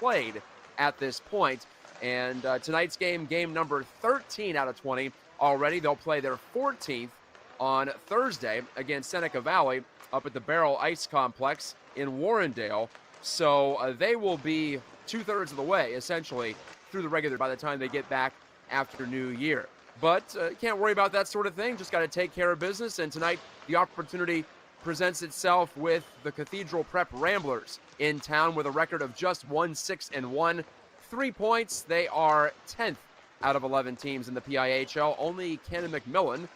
played at this point. And tonight's game number 13 out of 20 already. They'll play their 14th on Thursday against Seneca Valley up at the Barrel Ice Complex in Warrendale. So they will be 2/3 of the way, essentially, through the regular by the time they get back after New Year. But can't worry about that sort of thing. Just got to take care of business. And tonight, the opportunity presents itself with the Cathedral Prep Ramblers in town with a record of just 1-6-1. 3 points. They are 10th out of 11 teams in the PIHL. Only Cannon McMillan,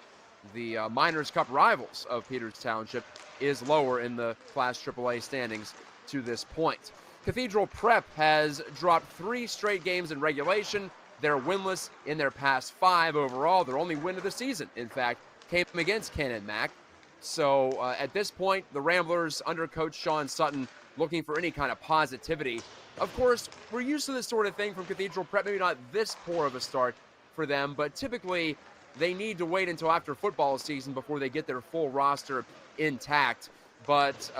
the Miners Cup rivals of Peters Township, is lower in the Class AAA standings to this point. Cathedral Prep has dropped 3 straight games in regulation. They're winless in their past 5 overall. Their only win of the season, in fact, came against Cannon Mac. So at this point, the Ramblers, under Coach Sean Sutton, looking for any kind of positivity. Of course, we're used to this sort of thing from Cathedral Prep. Maybe not this poor of a start for them, but typically they need to wait until after football season before they get their full roster intact. But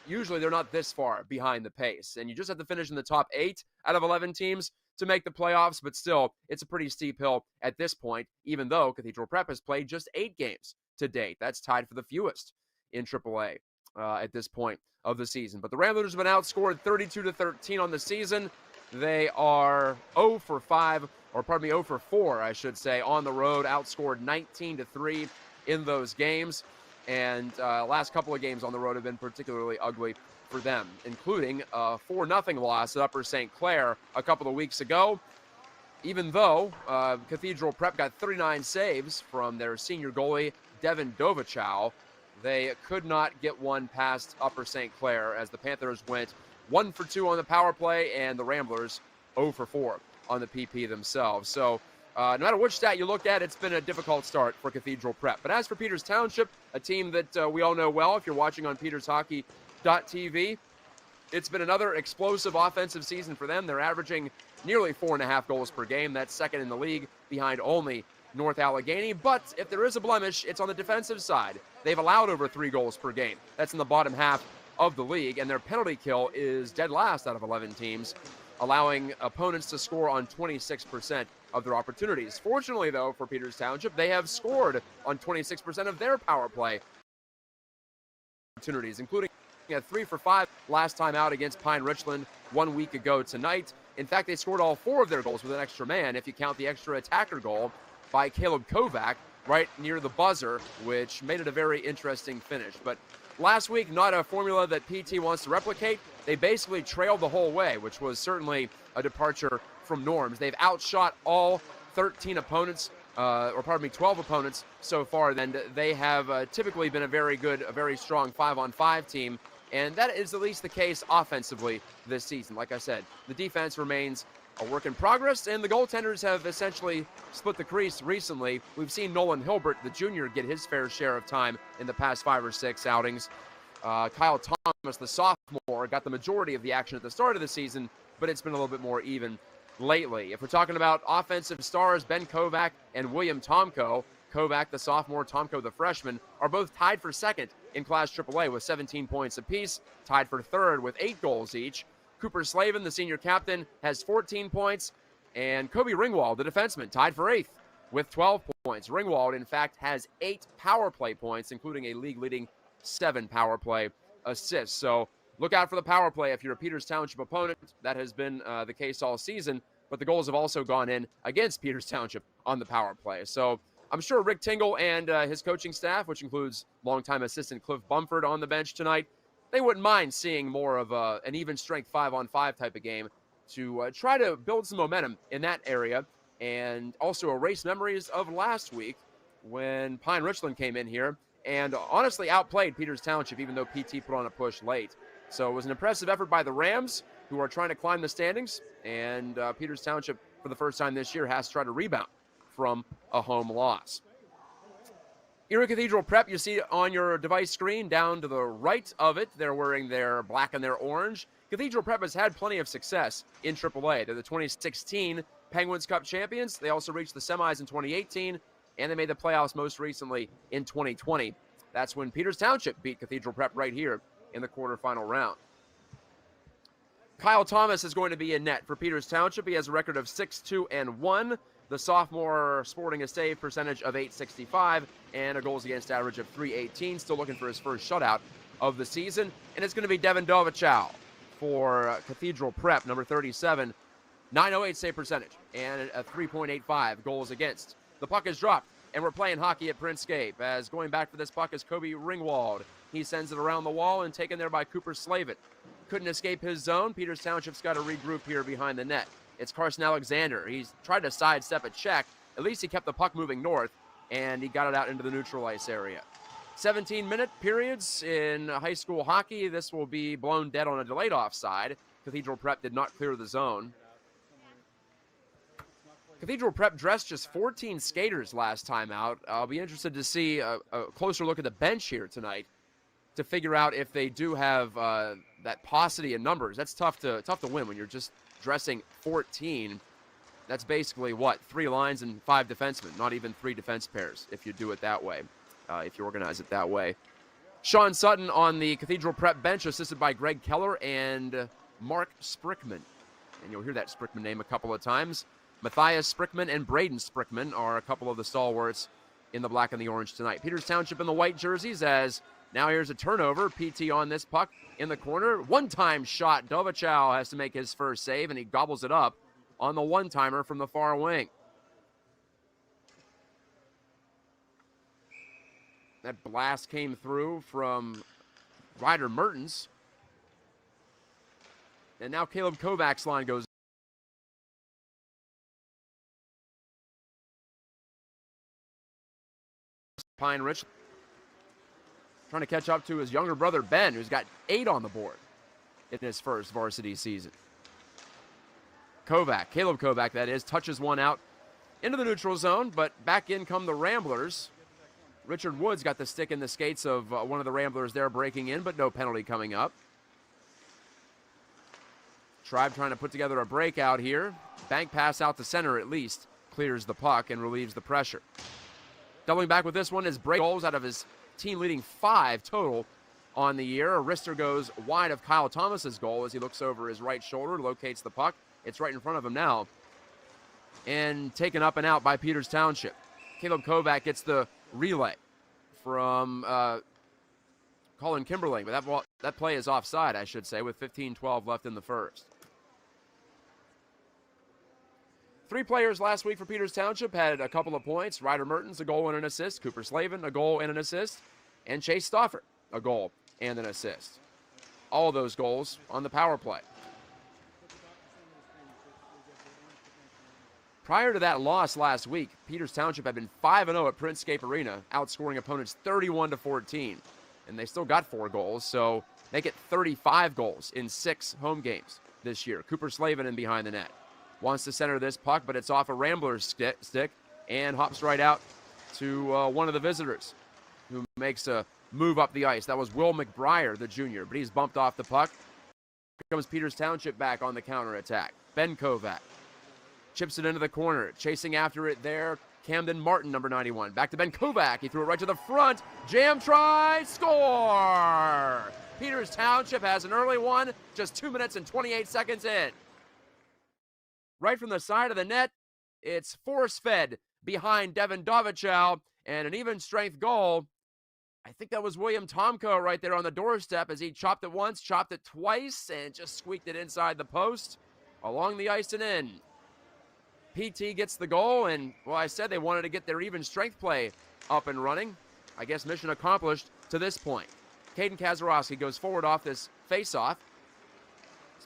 usually they're not this far behind the pace. And you just have to finish in the top 8 out of 11 teams to make the playoffs. But still, it's a pretty steep hill at this point, even though Cathedral Prep has played just 8 games to date. That's tied for the fewest in AAA at this point of the season. But the Ramblers have been outscored 32-13 on the season. They are 0 for 4, I should say, on the road, outscored 19-3 in those games. And last couple of games on the road have been particularly ugly for them, including a 4-0 loss at Upper St. Clair a couple of weeks ago. Even though Cathedral Prep got 39 saves from their senior goalie, Devin Dovichow, they could not get one past Upper St. Clair as the Panthers went 1 for 2 on the power play and the Ramblers 0 for 4 on the PP themselves. So no matter which stat you look at, it's been a difficult start for Cathedral Prep. But as for Peters Township, a team that we all know well if you're watching on PetersHockey.tv, it's been another explosive offensive season for them. They're averaging nearly 4.5 goals per game. That's second in the league behind only North Allegheny. But if there is a blemish, it's on the defensive side. They've allowed over 3 goals per game. That's in the bottom half of the league, and their penalty kill is dead last out of 11 teams, allowing opponents to score on 26% of their opportunities. Fortunately, though, for Peters Township, they have scored on 26% of their power play opportunities, including a 3 for 5 last time out against Pine Richland 1 week ago tonight. In fact, they scored all 4 of their goals with an extra man, if you count the extra attacker goal by Caleb Kovac right near the buzzer, which made it a very interesting finish. But last week, not a formula that PT wants to replicate. They basically trailed the whole way, which was certainly a departure from norms. They've outshot all 13 opponents, 12 opponents so far. And they have typically been a very strong 5-on-5 team. And that is at least the case offensively this season. Like I said, the defense remains a work in progress, and the goaltenders have essentially split the crease recently. We've seen Nolan Hilbert, the junior, get his fair share of time in the past 5 or 6 outings. Kyle Thomas, the sophomore, got the majority of the action at the start of the season, but it's been a little bit more even lately. If we're talking about offensive stars, Ben Kovac and William Tomko, Kovac, the sophomore, Tomko, the freshman, are both tied for second in Class AAA with 17 points apiece, tied for third with 8 goals each. Cooper Slavin, the senior captain, has 14 points, and Kobe Ringwald, the defenseman, tied for 8th with 12 points. Ringwald, in fact, has 8 power play points, including a league-leading 7 power play assists. So look out for the power play if you're a Peters Township opponent. That has been the case all season, but the goals have also gone in against Peters Township on the power play. So I'm sure Rick Tingle and his coaching staff, which includes longtime assistant Cliff Bumford on the bench tonight, they wouldn't mind seeing more of an even strength 5-on-5 type of game to try to build some momentum in that area and also erase memories of last week when Pine Richland came in here and honestly outplayed Peters Township, even though PT put on a push late. So it was an impressive effort by the Rams, who are trying to climb the standings, and Peters Township, for the first time this year, has to try to rebound from a home loss. Erie Cathedral Prep, you see on your device screen down to the right of it. They're wearing their black and their orange. Cathedral Prep has had plenty of success in AAA. They're the 2016 Penguins Cup champions. They also reached the semis in 2018, and they made the playoffs most recently in 2020. That's when Peters Township beat Cathedral Prep right here in the quarterfinal round. Kyle Thomas is going to be in net for Peters Township. He has a record of 6-2-1. The sophomore sporting a save percentage of .865 and a goals against average of .318. Still looking for his first shutout of the season. And it's going to be Devin Dovichow for Cathedral Prep, number 37. .908 save percentage and a 3.85 goals against. The puck is dropped, and we're playing hockey at Prinscape. As going back for this puck is Kobe Ringwald. He sends it around the wall and taken there by Cooper Slavin. Couldn't escape his zone. Peters Township's got to regroup here behind the net. It's Carson Alexander. He's tried to sidestep a check. At least he kept the puck moving north, and he got it out into the neutral ice area. 17-minute periods in high school hockey. This will be blown dead on a delayed offside. Cathedral Prep did not clear the zone. Cathedral Prep dressed just 14 skaters last time out. I'll be interested to see a closer look at the bench here tonight to figure out if they do have that paucity in numbers. That's tough to win when you're just dressing 14. That's basically, what, 3 lines and 5 defensemen, not even 3 defense pairs if you do it that way, if you organize it that way. Sean Sutton on the Cathedral Prep bench, assisted by Greg Keller and Mark Sprickman. And you'll hear that Sprickman name a couple of times. Matthias Sprickman and Braden Sprickman are a couple of the stalwarts in the black and the orange tonight. Peters Township in the white jerseys, as now here's a turnover. PT on this puck in the corner. One-time shot. Dovichow has to make his first save, and he gobbles it up on the one-timer from the far wing. That blast came through from Ryder Mertens. And now Caleb Kovac's line goes. Pine Rich trying to catch up to his younger brother Ben, who's got 8 on the board in his first varsity season. Kovac, Caleb Kovac that is, touches one out into the neutral zone, but back in come the Ramblers. Richard Woods got the stick in the skates of one of the Ramblers there breaking in, but no penalty coming up. Tribe trying to put together a breakout here. Bank pass out to center at least, clears the puck and relieves the pressure. Doubling back with this one is break goals out of his team-leading 5 total on the year. Rister goes wide of Kyle Thomas's goal as he looks over his right shoulder, locates the puck. It's right in front of him now. And taken up and out by Peters Township. Caleb Kovac gets the relay from Colin Kimberling, but that play is offside, I should say, with 15-12 left in the first. 3 players last week for Peters Township had a couple of points. Ryder Mertens, a goal and an assist. Cooper Slavin, a goal and an assist. And Chase Stauffer, a goal and an assist. All of those goals on the power play. Prior to that loss last week, Peters Township had been 5-0 at Prinscape Arena, outscoring opponents 31-14. And they still got 4 goals, so they get 35 goals in 6 home games this year. Cooper Slavin in behind the net. Wants to center this puck, but it's off a Rambler's stick and hops right out to one of the visitors who makes a move up the ice. That was Will McBriar, the junior, but he's bumped off the puck. Here comes Peters Township back on the counterattack. Ben Kovac chips it into the corner. Chasing after it there, Camden Martin, number 91. Back to Ben Kovac. He threw it right to the front. Jam try, score! Peters Township has an early one, just 2 minutes and 28 seconds in. Right from the side of the net, it's force-fed behind Devin Dovichow, and an even-strength goal. I think that was William Tomko right there on the doorstep as he chopped it once, chopped it twice, and just squeaked it inside the post, along the ice and in. PT gets the goal, and, well, I said they wanted to get their even-strength play up and running. I guess mission accomplished to this point. Caden Kazarowski goes forward off this face-off.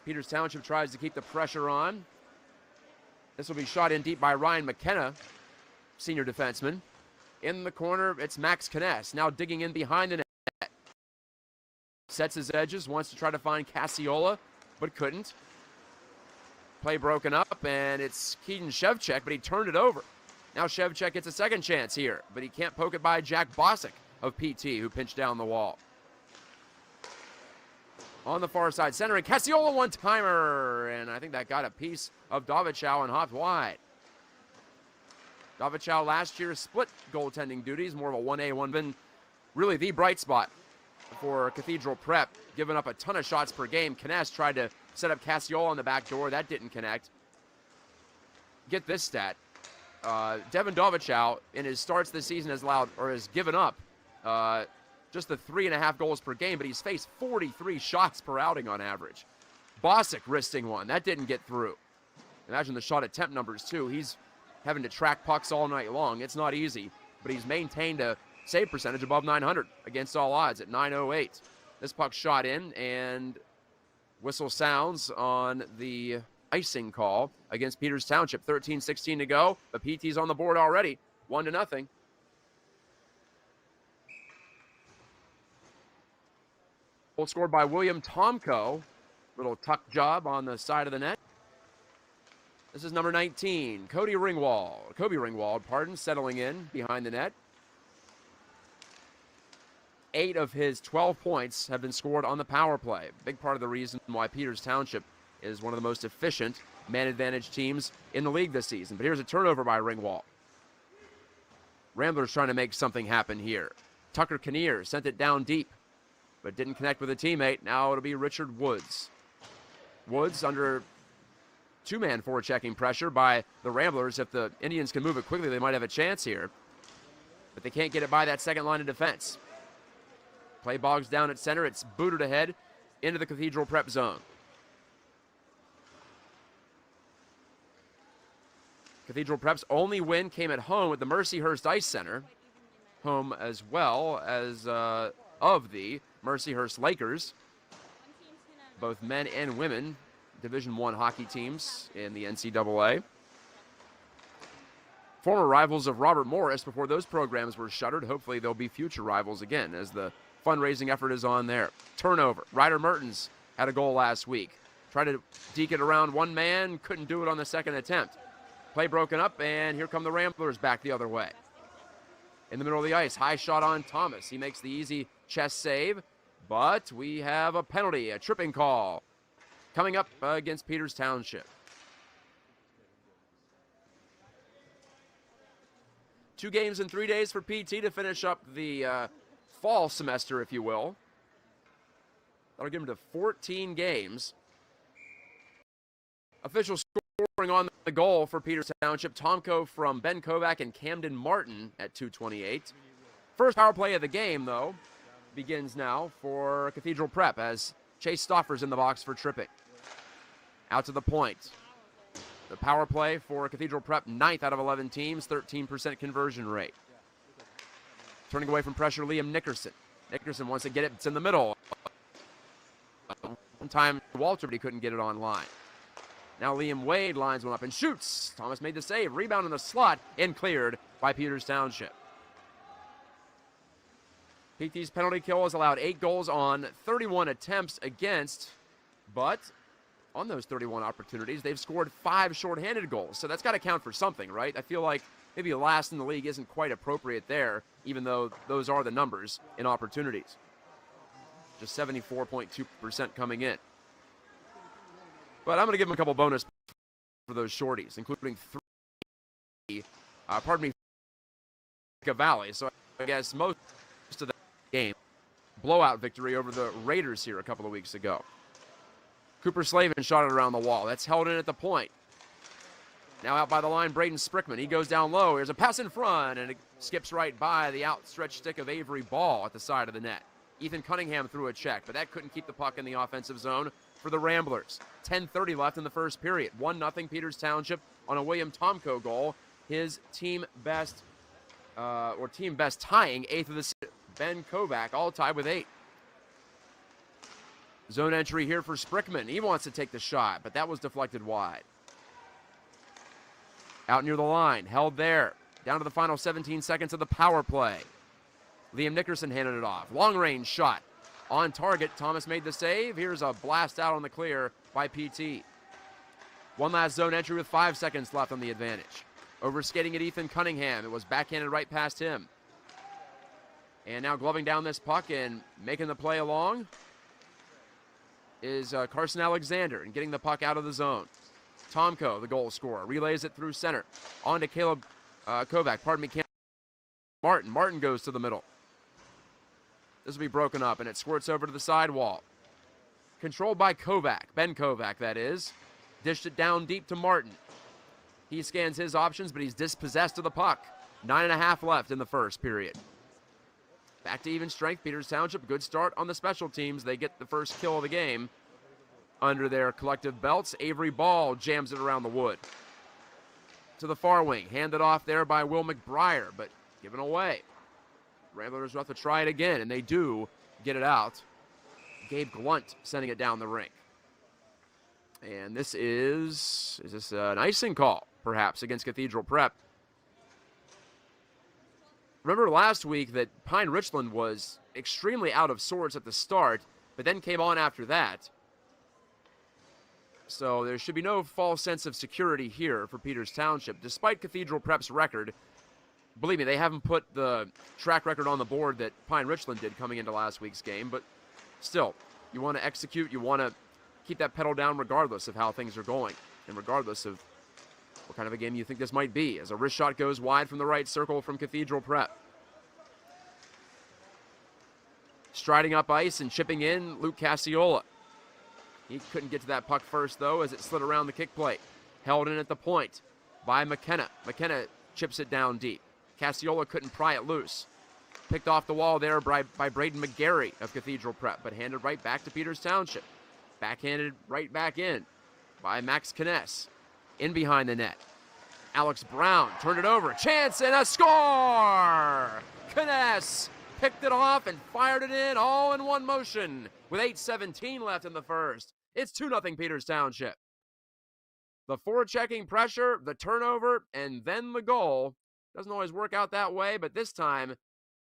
Peters Township tries to keep the pressure on. This will be shot in deep by Ryan McKenna, senior defenseman. In the corner, it's Max Kness, now digging in behind the net. Sets his edges, wants to try to find Cassiola, but couldn't. Play broken up, and it's Keaton Shevchek, but he turned it over. Now Shevchek gets a second chance here, but he can't poke it by Jack Bosick of PT, who pinched down the wall. On the far side, centering Cassiola, one-timer, and I think that got a piece of Dovichow and hopped wide. Dovichow last year split goaltending duties, more of a 1A, 1B. Really the bright spot for Cathedral Prep, giving up a ton of shots per game. Kness tried to set up Cassiol on the back door. That didn't connect. Get this stat. Devin Dovichow, in his starts this season, has given up just the 3.5 goals per game, but he's faced 43 shots per outing on average. Bosick wristing one. That didn't get through. Imagine the shot attempt numbers, too. He's having to track pucks all night long. It's not easy, but he's maintained a save percentage above 900 against all odds at .908. This puck shot in, and whistle sounds on the icing call against Peters Township. 13-16 to go, but PT's on the board already, 1-0. Goal scored by William Tomko. Little tuck job on the side of the net. This is number 19, Kobe Ringwald, settling in behind the net. 8 of his 12 points have been scored on the power play. Big part of the reason why Peters Township is one of the most efficient man advantage teams in the league this season. But here's a turnover by Ringwald. Ramblers trying to make something happen here. Tucker Kinnear sent it down deep, but didn't connect with a teammate. Now it'll be Richard Woods. Woods under two-man forechecking pressure by the Ramblers. If the Indians can move it quickly, they might have a chance here. But they can't get it by that second line of defense. Play bogs down at center. It's booted ahead into the Cathedral prep zone. Cathedral Prep's only win came at home at the Mercyhurst Ice Center, home as well as of the Mercyhurst Lakers, both men and women Division I hockey teams in the NCAA. Former rivals of Robert Morris before those programs were shuttered. Hopefully they'll be future rivals again as the fundraising effort is on there. Turnover. Ryder Mertens had a goal last week. Tried to deke it around one man, couldn't do it on the second attempt. Play broken up, and here come the Ramblers back the other way. In the middle of the ice, high shot on Thomas. He makes the easy chest save, but we have a penalty, a tripping call, coming up against Peters Township. 2 games in 3 days for PT to finish up the fall semester, if you will. That'll give him to 14 games. Official scoring on the goal for Peters Township. Tomko from Ben Kovac and Camden Martin at 2:28. First power play of the game, though, begins now for Cathedral Prep as Chase Stoffer's in the box for tripping. Out to the point. The power play for Cathedral Prep, 9th out of 11 teams, 13% conversion rate. Turning away from pressure, Liam Nickerson. Nickerson wants to get it. It's in the middle. One time, Walter, but he couldn't get it on line. Now Liam Wade lines one up and shoots. Thomas made the save. Rebound in the slot and cleared by Peters Township. PT's penalty kill has allowed 8 goals on 31 attempts against, but on those 31 opportunities, they've scored 5 shorthanded goals. So that's got to count for something, right? I feel like maybe last in the league isn't quite appropriate there, even though those are the numbers in opportunities. Just 74.2% coming in. But I'm going to give him a couple bonus for those shorties, including 3, Valley. So I guess most of the game, blowout victory over the Raiders here a couple of weeks ago. Cooper Slavin shot it around the wall. That's held in at the point. Now out by the line, Braden Sprickman. He goes down low. Here's a pass in front, and it skips right by the outstretched stick of Avery Ball at the side of the net. Ethan Cunningham threw a check, but that couldn't keep the puck in the offensive zone for the Ramblers. 10:30 left in the first period. 1-0 Peters Township on a William Tomko goal. His team best, tying 8th of the season. Ben Kovac all tied with 8. Zone entry here for Sprickman. He wants to take the shot, but that was deflected wide. Out near the line, held there. Down to the final 17 seconds of the power play. Liam Nickerson handed it off. Long range shot. On target, Thomas made the save. Here's a blast out on the clear by PT. One last zone entry with 5 seconds left on the advantage. Overskating at Ethan Cunningham. It was backhanded right past him. And now gloving down this puck and making the play along is Carson Alexander and getting the puck out of the zone. Tomko, the goal scorer, relays it through center. On to Caleb Kovac, Martin. Martin goes to the middle. This will be broken up, and it squirts over to the sidewall. controlled by Kovac. Ben Kovac, that is. Dished it down deep to Martin. He scans his options, but he's dispossessed of the puck. 9.5 left in the first period. Back to even strength. Peters Township, good start on the special teams. They get the first kill of the game under their collective belts. Avery Ball jams it around the wood. To the far wing. Handed off there by Will McBriar, but given away. Ramblers will have to try it again, and they do get it out. Gabe Glunt sending it down the rink. And this is this an icing call, perhaps, against Cathedral Prep? Remember last week that Pine Richland was extremely out of sorts at the start, but then came on after that. So there should be no false sense of security here for Peters Township. Despite Cathedral Prep's record, believe me, they haven't put the track record on the board that Pine Richland did coming into last week's game, but still, you want to execute, you want to keep that pedal down regardless of how things are going, and regardless of what kind of a game you think this might be, as a wrist shot goes wide from the right circle from Cathedral Prep. Striding up ice and chipping in, Luke Cassiola. He couldn't get to that puck first, though, as it slid around the kick plate. Held in at the point by McKenna. McKenna chips it down deep. Cassiola couldn't pry it loose. Picked off the wall there by Braden McGarry of Cathedral Prep, but handed right back to Peters Township. Backhanded right back in by Max Kness. In behind the net. Alex Brown turned it over. Chance and a score! Kness picked it off and fired it in all in one motion with 8:17 left in the first. It's 2-0 Peters Township. The forechecking pressure, the turnover, and then the goal. Doesn't always work out that way, but this time,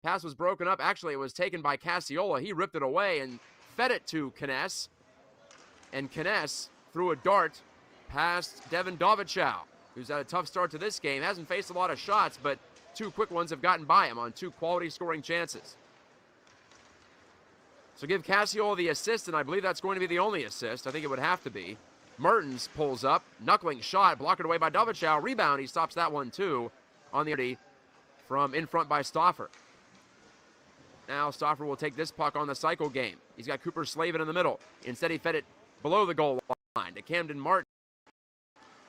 pass was broken up. Actually, it was taken by Cassiola. He ripped it away and fed it to Kness. And Kness threw a dart past Devin Dovichow, who's had a tough start to this game. Hasn't faced a lot of shots, but 2 quick ones have gotten by him on 2 quality scoring chances. So give Cassiola the assist, and I believe that's going to be the only assist. I think it would have to be. Mertens pulls up, knuckling shot, blocked away by Dovichow. Rebound, he stops that one too on the from in front by Stauffer. Now Stauffer will take this puck on the cycle game. He's got Cooper Slavin in the middle. Instead, he fed it below the goal line to Camden Martin.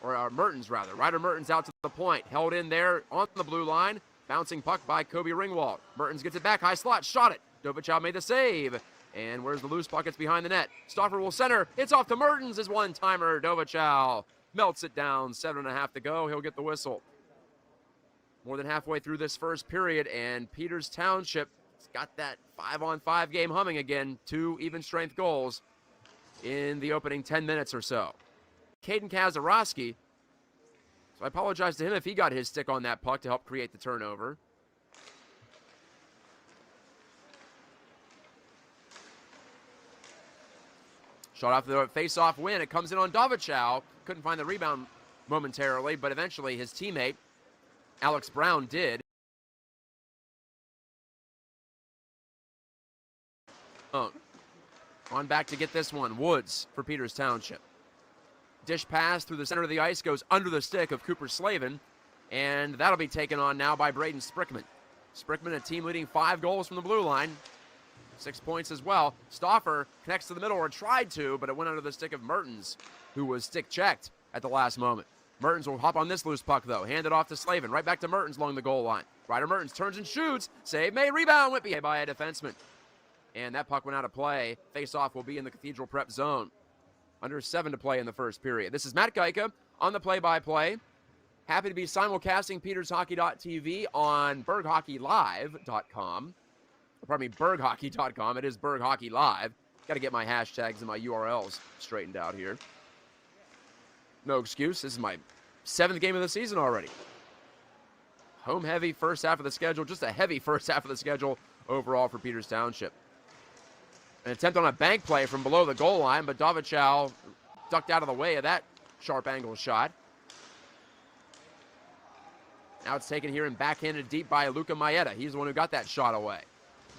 Or Mertens, rather. Ryder Mertens out to the point. Held in there on the blue line. Bouncing puck by Kobe Ringwald. Mertens gets it back. High slot. Shot it. Dovichow made the save. And where's the loose puck? It's behind the net. Stauffer will center. It's off to Mertens. His one-timer. Dovichow melts it down. 7.5 to go. He'll get the whistle. More than halfway through this first period, and Peters Township has got that 5-on-5 game humming again. 2 even-strength goals in the opening 10 minutes or so. Caden Kazarowski, so I apologize to him if he got his stick on that puck to help create the turnover. Shot off the face-off win. It comes in on Dovichow. Couldn't find the rebound momentarily, but eventually his teammate, Alex Brown, did. On back to get this one. Woods for Peters Township. Dish pass through the center of the ice goes under the stick of Cooper Slavin, and that'll be taken on now by Braden Sprickman. Sprickman, a team-leading 5 goals from the blue line. 6 points as well. Stauffer connects to the middle, or tried to, but it went under the stick of Mertens, who was stick-checked at the last moment. Mertens will hop on this loose puck, though. Hand it off to Slavin. Right back to Mertens along the goal line. Ryder Mertens turns and shoots. Save made. Rebound. Whippy by a defenseman. And that puck went out of play. Face-off will be in the Cathedral Prep zone. Under 7 to play in the first period. This is Matt Gajtka on the play-by-play. Happy to be simulcasting PetersHockey.tv on BergHockeyLive.com. Pardon me, BergHockey.com. It is Berg Hockey Live. Got to get my hashtags and my URLs straightened out here. No excuse. This is my 7th game of the season already. Home heavy first half of the schedule. Just a heavy first half of the schedule overall for Peters Township. An attempt on a bank play from below the goal line, but Dovichow ducked out of the way of that sharp angle shot. Now it's taken here and backhanded deep by Luka Maeda. He's the one who got that shot away.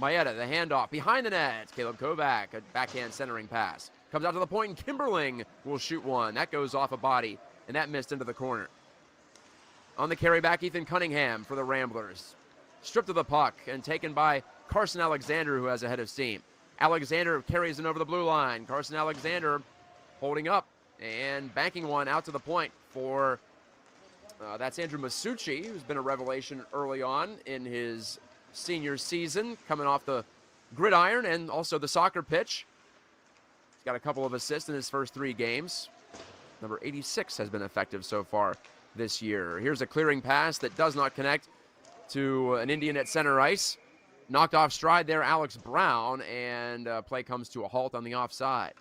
Maeda, the handoff behind the net. Caleb Kovac, a backhand centering pass. Comes out to the point, and Kimberling will shoot one. That goes off a body, and that missed into the corner. On the carry back, Ethan Cunningham for the Ramblers. Stripped of the puck and taken by Carson Alexander, who has a head of steam. Alexander carries it over the blue line. Carson Alexander holding up and banking one out to the point for, that's Andrew Masucci, who's been a revelation early on in his senior season, coming off the gridiron and also the soccer pitch. He's got a couple of assists in his first 3 games. Number 86 has been effective so far this year. Here's a clearing pass that does not connect to an Indian at center ice. Knocked off stride there, Alex Brown, and play comes to a halt on the offside.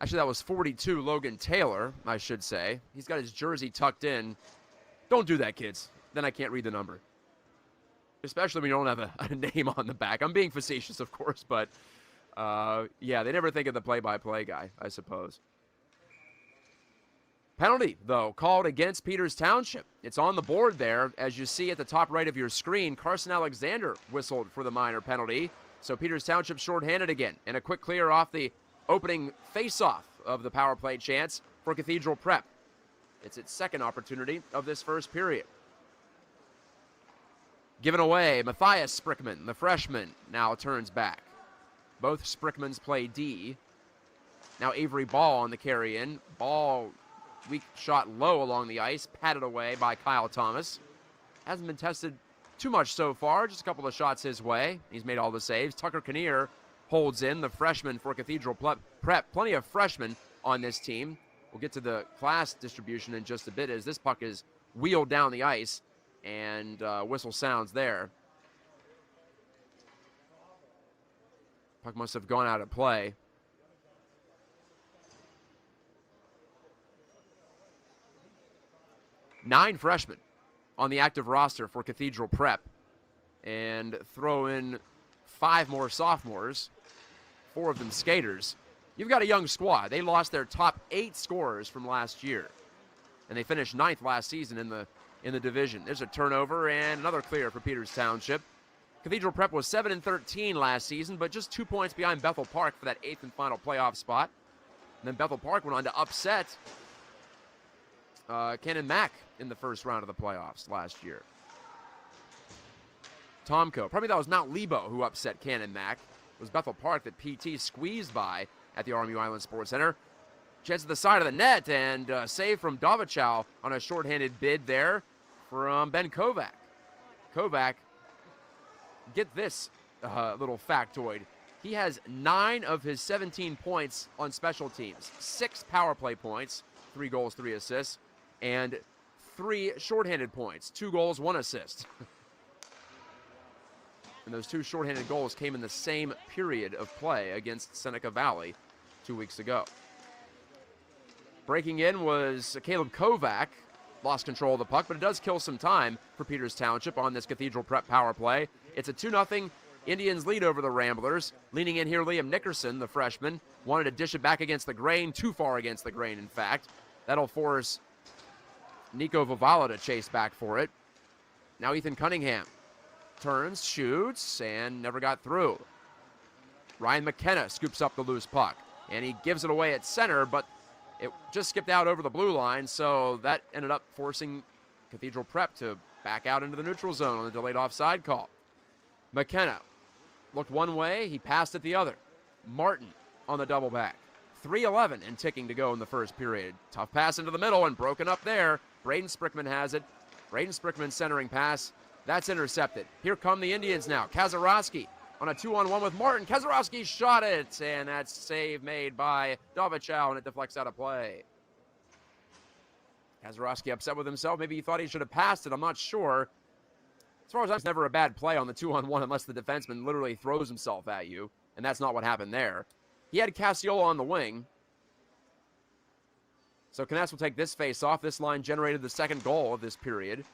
Actually, that was 42, Logan Taylor, I should say. He's got his jersey tucked in. Don't do that, kids. Then I can't read the number. Especially when you don't have a name on the back. I'm being facetious, of course, but yeah, they never think of the play-by-play guy, I suppose. Penalty, though, called against Peters Township. It's on the board there. As you see at the top right of your screen, Carson Alexander whistled for the minor penalty. So Peters Township shorthanded again. And a quick clear off the opening face-off of the power play chance for Cathedral Prep. It's its second opportunity of this first period. Given away, Matthias Sprickman, the freshman, now turns back. Both Sprickmans play D. Now Avery Ball on the carry-in. Ball, weak shot low along the ice, patted away by Kyle Thomas. Hasn't been tested too much so far, just a couple of shots his way. He's made all the saves. Tucker Kinnear holds in, the freshman for Cathedral Prep. Plenty of freshmen on this team. We'll get to the class distribution in just a bit as this puck is wheeled down the ice, and whistle sounds there. Puck must have gone out of play. Nine freshmen on the active roster for Cathedral Prep, and throw in 5 more sophomores, 4 of them skaters. You've got a young squad. They lost their top 8 scorers from last year, and they finished 9th last season in the division. There's a turnover and another clear for Peters Township. Cathedral Prep was 7-13 last season, but just 2 points behind Bethel Park for that 8th and final playoff spot. And then Bethel Park went on to upset Cannon Mack in the first round of the playoffs last year. Tomko, probably that was Mount Lebo who upset Cannon Mack. It was Bethel Park that PT squeezed by at the Army Island Sports Center. Chance at the side of the net, and save from Dovichow on a shorthanded bid there from Ben Kovac. Kovac, get this little factoid. He has 9 of his 17 points on special teams. 6 power play points, 3 goals, 3 assists, and 3 shorthanded points, 2 goals, 1 assist. And those 2 shorthanded goals came in the same period of play against Seneca Valley 2 weeks ago. Breaking in was Caleb Kovac. Lost control of the puck, but it does kill some time for Peters Township on this Cathedral Prep power play. It's a 2-0 Indians lead over the Ramblers. Leaning in here, Liam Nickerson, the freshman, wanted to dish it back against the grain, too far against the grain, in fact. That'll force Nico Vivala to chase back for it. Now Ethan Cunningham turns, shoots, and never got through. Ryan McKenna scoops up the loose puck, and he gives it away at center, but it just skipped out over the blue line, so that ended up forcing Cathedral Prep to back out into the neutral zone on the delayed offside call. McKenna looked one way, he passed it the other. Martin on the double back. 3:11 and ticking to go in the first period. Tough pass into the middle and broken up there. Braden Sprickman has it. Braden Sprickman centering pass. That's intercepted. Here come the Indians now. Kazarowski on a 2-on-1 with Martin. Kazarowski shot it, and that's save made by Dovichow, and it deflects out of play. Kazarowski upset with himself. Maybe he thought he should have passed it. I'm not sure. As far as I'm, it's never a bad play on the 2-on-1 unless the defenseman literally throws himself at you, and that's not what happened there. He had Cassiola on the wing. So Kness will take this face-off. This line generated the second goal of this period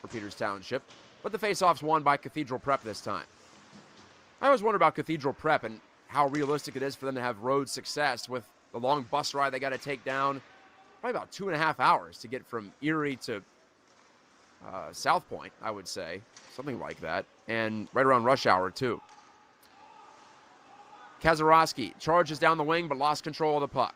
for Peters Township. But the face-off's won by Cathedral Prep this time. I always wonder about Cathedral Prep and how realistic it is for them to have road success with the long bus ride they got to take down. Probably about 2.5 hours to get from Erie to South Point, I would say. Something like that. And right around rush hour, too. Kazarowski charges down the wing but lost control of the puck.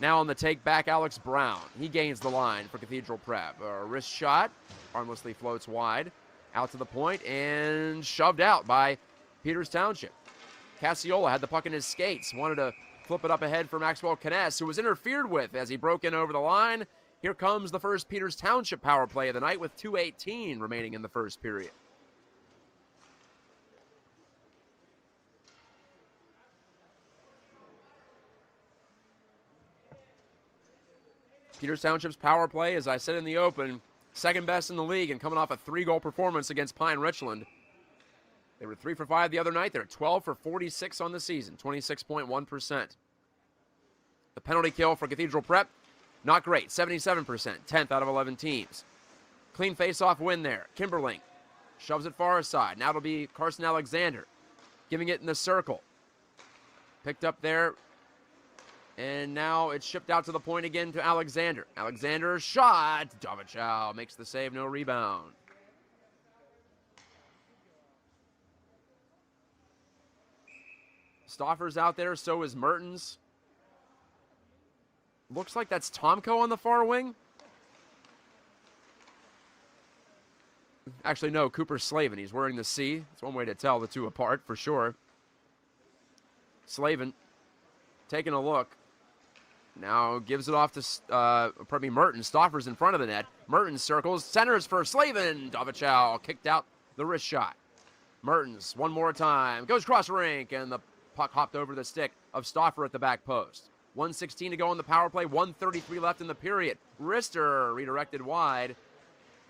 Now on the take back, Alex Brown. He gains the line for Cathedral Prep. A wrist shot, harmlessly floats wide, out to the point, and shoved out by Peters Township. Cassiola had the puck in his skates, wanted to flip it up ahead for Maxwell Kness, who was interfered with as he broke in over the line. Here comes the first Peters Township power play of the night with 2:18 remaining in the first period. Peters Township's power play, as I said in the open, second best in the league and coming off a 3-goal performance against Pine Richland. They were 3 for 5 the other night. They're 12 for 46 on the season, 26.1%. The penalty kill for Cathedral Prep, not great, 77%, 10th out of 11 teams. Clean face-off win there. Kimberling shoves it far side. Now it'll be Carson Alexander giving it in the circle. Picked up there. And now it's shipped out to the point again to Alexander. Alexander's shot. Dovichow makes the save, no rebound. Stauffer's out there, so is Mertens. Looks like that's Tomko on the far wing. Actually, no, Cooper Slavin. He's wearing the C. It's one way to tell the two apart, for sure. Slavin taking a look. Now gives it off to, Mertens. Stauffer's in front of the net. Mertens circles, centers for Slavin. Dovichow kicked out the wrist shot. Mertens, one more time, goes cross rink, and the puck hopped over the stick of Stauffer at the back post. 1:16 to go on the power play, 1:33 left in the period. Rister redirected wide.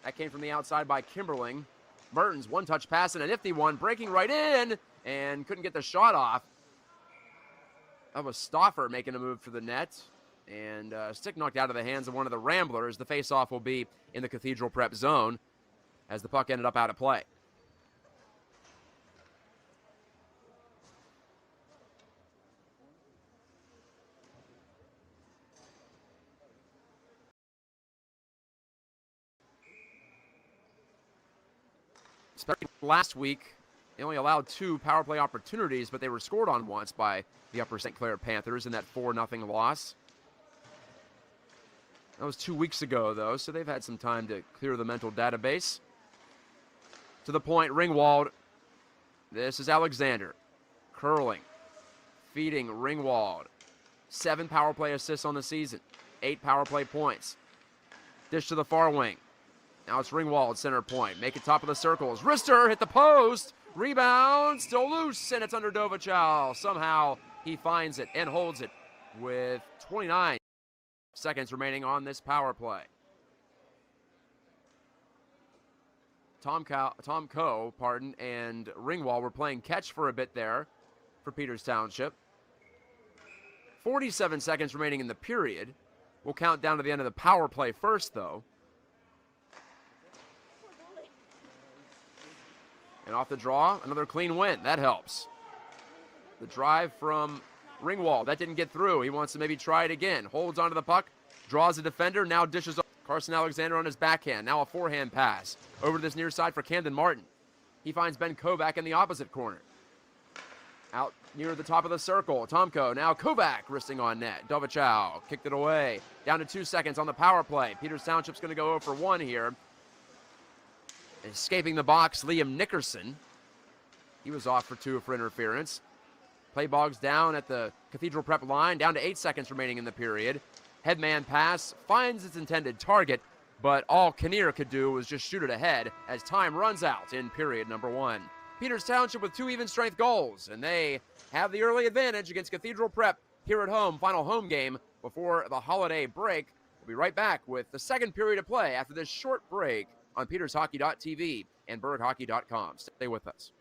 That came from the outside by Kimberling. Mertens, one-touch pass and a nifty one, breaking right in, and couldn't get the shot off. That was Stauffer making a move for the net, and stick knocked out of the hands of one of the Ramblers. The face-off will be in the Cathedral Prep zone as the puck ended up out of play. Last week, they only allowed 2 power play opportunities, but they were scored on once by the Upper St. Clair Panthers in that 4-0 loss. That was 2 weeks ago, though, so they've had some time to clear the mental database. To the point, Ringwald. This is Alexander. Curling. Feeding Ringwald. 7 power play assists on the season. 8 power play points. Dish to the far wing. Now it's Ringwald, center point. Make it top of the circles. Rister hit the post. Rebound, still loose, and it's under Dovichow. Somehow he finds it and holds it with 29 seconds remaining on this power play. Tom Coe, and Ringwald were playing catch for a bit there for Peters Township. 47 seconds remaining in the period. We'll count down to the end of the power play first, though. And off the draw, another clean win. That helps. The drive from Ringwald. That didn't get through. He wants to maybe try it again. Holds onto the puck. Draws a defender. Now dishes off. Carson Alexander on his backhand. Now a forehand pass. Over to this near side for Camden Martin. He finds Ben Kovac in the opposite corner. Out near the top of the circle. Tomko. Now Kovac wristing on net. Dovichow kicked it away. Down to 2 seconds on the power play. Peters Township's going to go 0 for 1 here. Escaping the box, Liam Nickerson. He was off for 2 for interference. Play bogs down at the Cathedral Prep line, down to 8 seconds remaining in the period. Headman pass finds its intended target, but all Kinnear could do was just shoot it ahead as time runs out in period number 1. Peters Township with 2 even-strength goals, and they have the early advantage against Cathedral Prep here at home. Final home game before the holiday break. We'll be right back with the second period of play after this short break on PetersHockey.tv and BergHockey.com. Stay with us.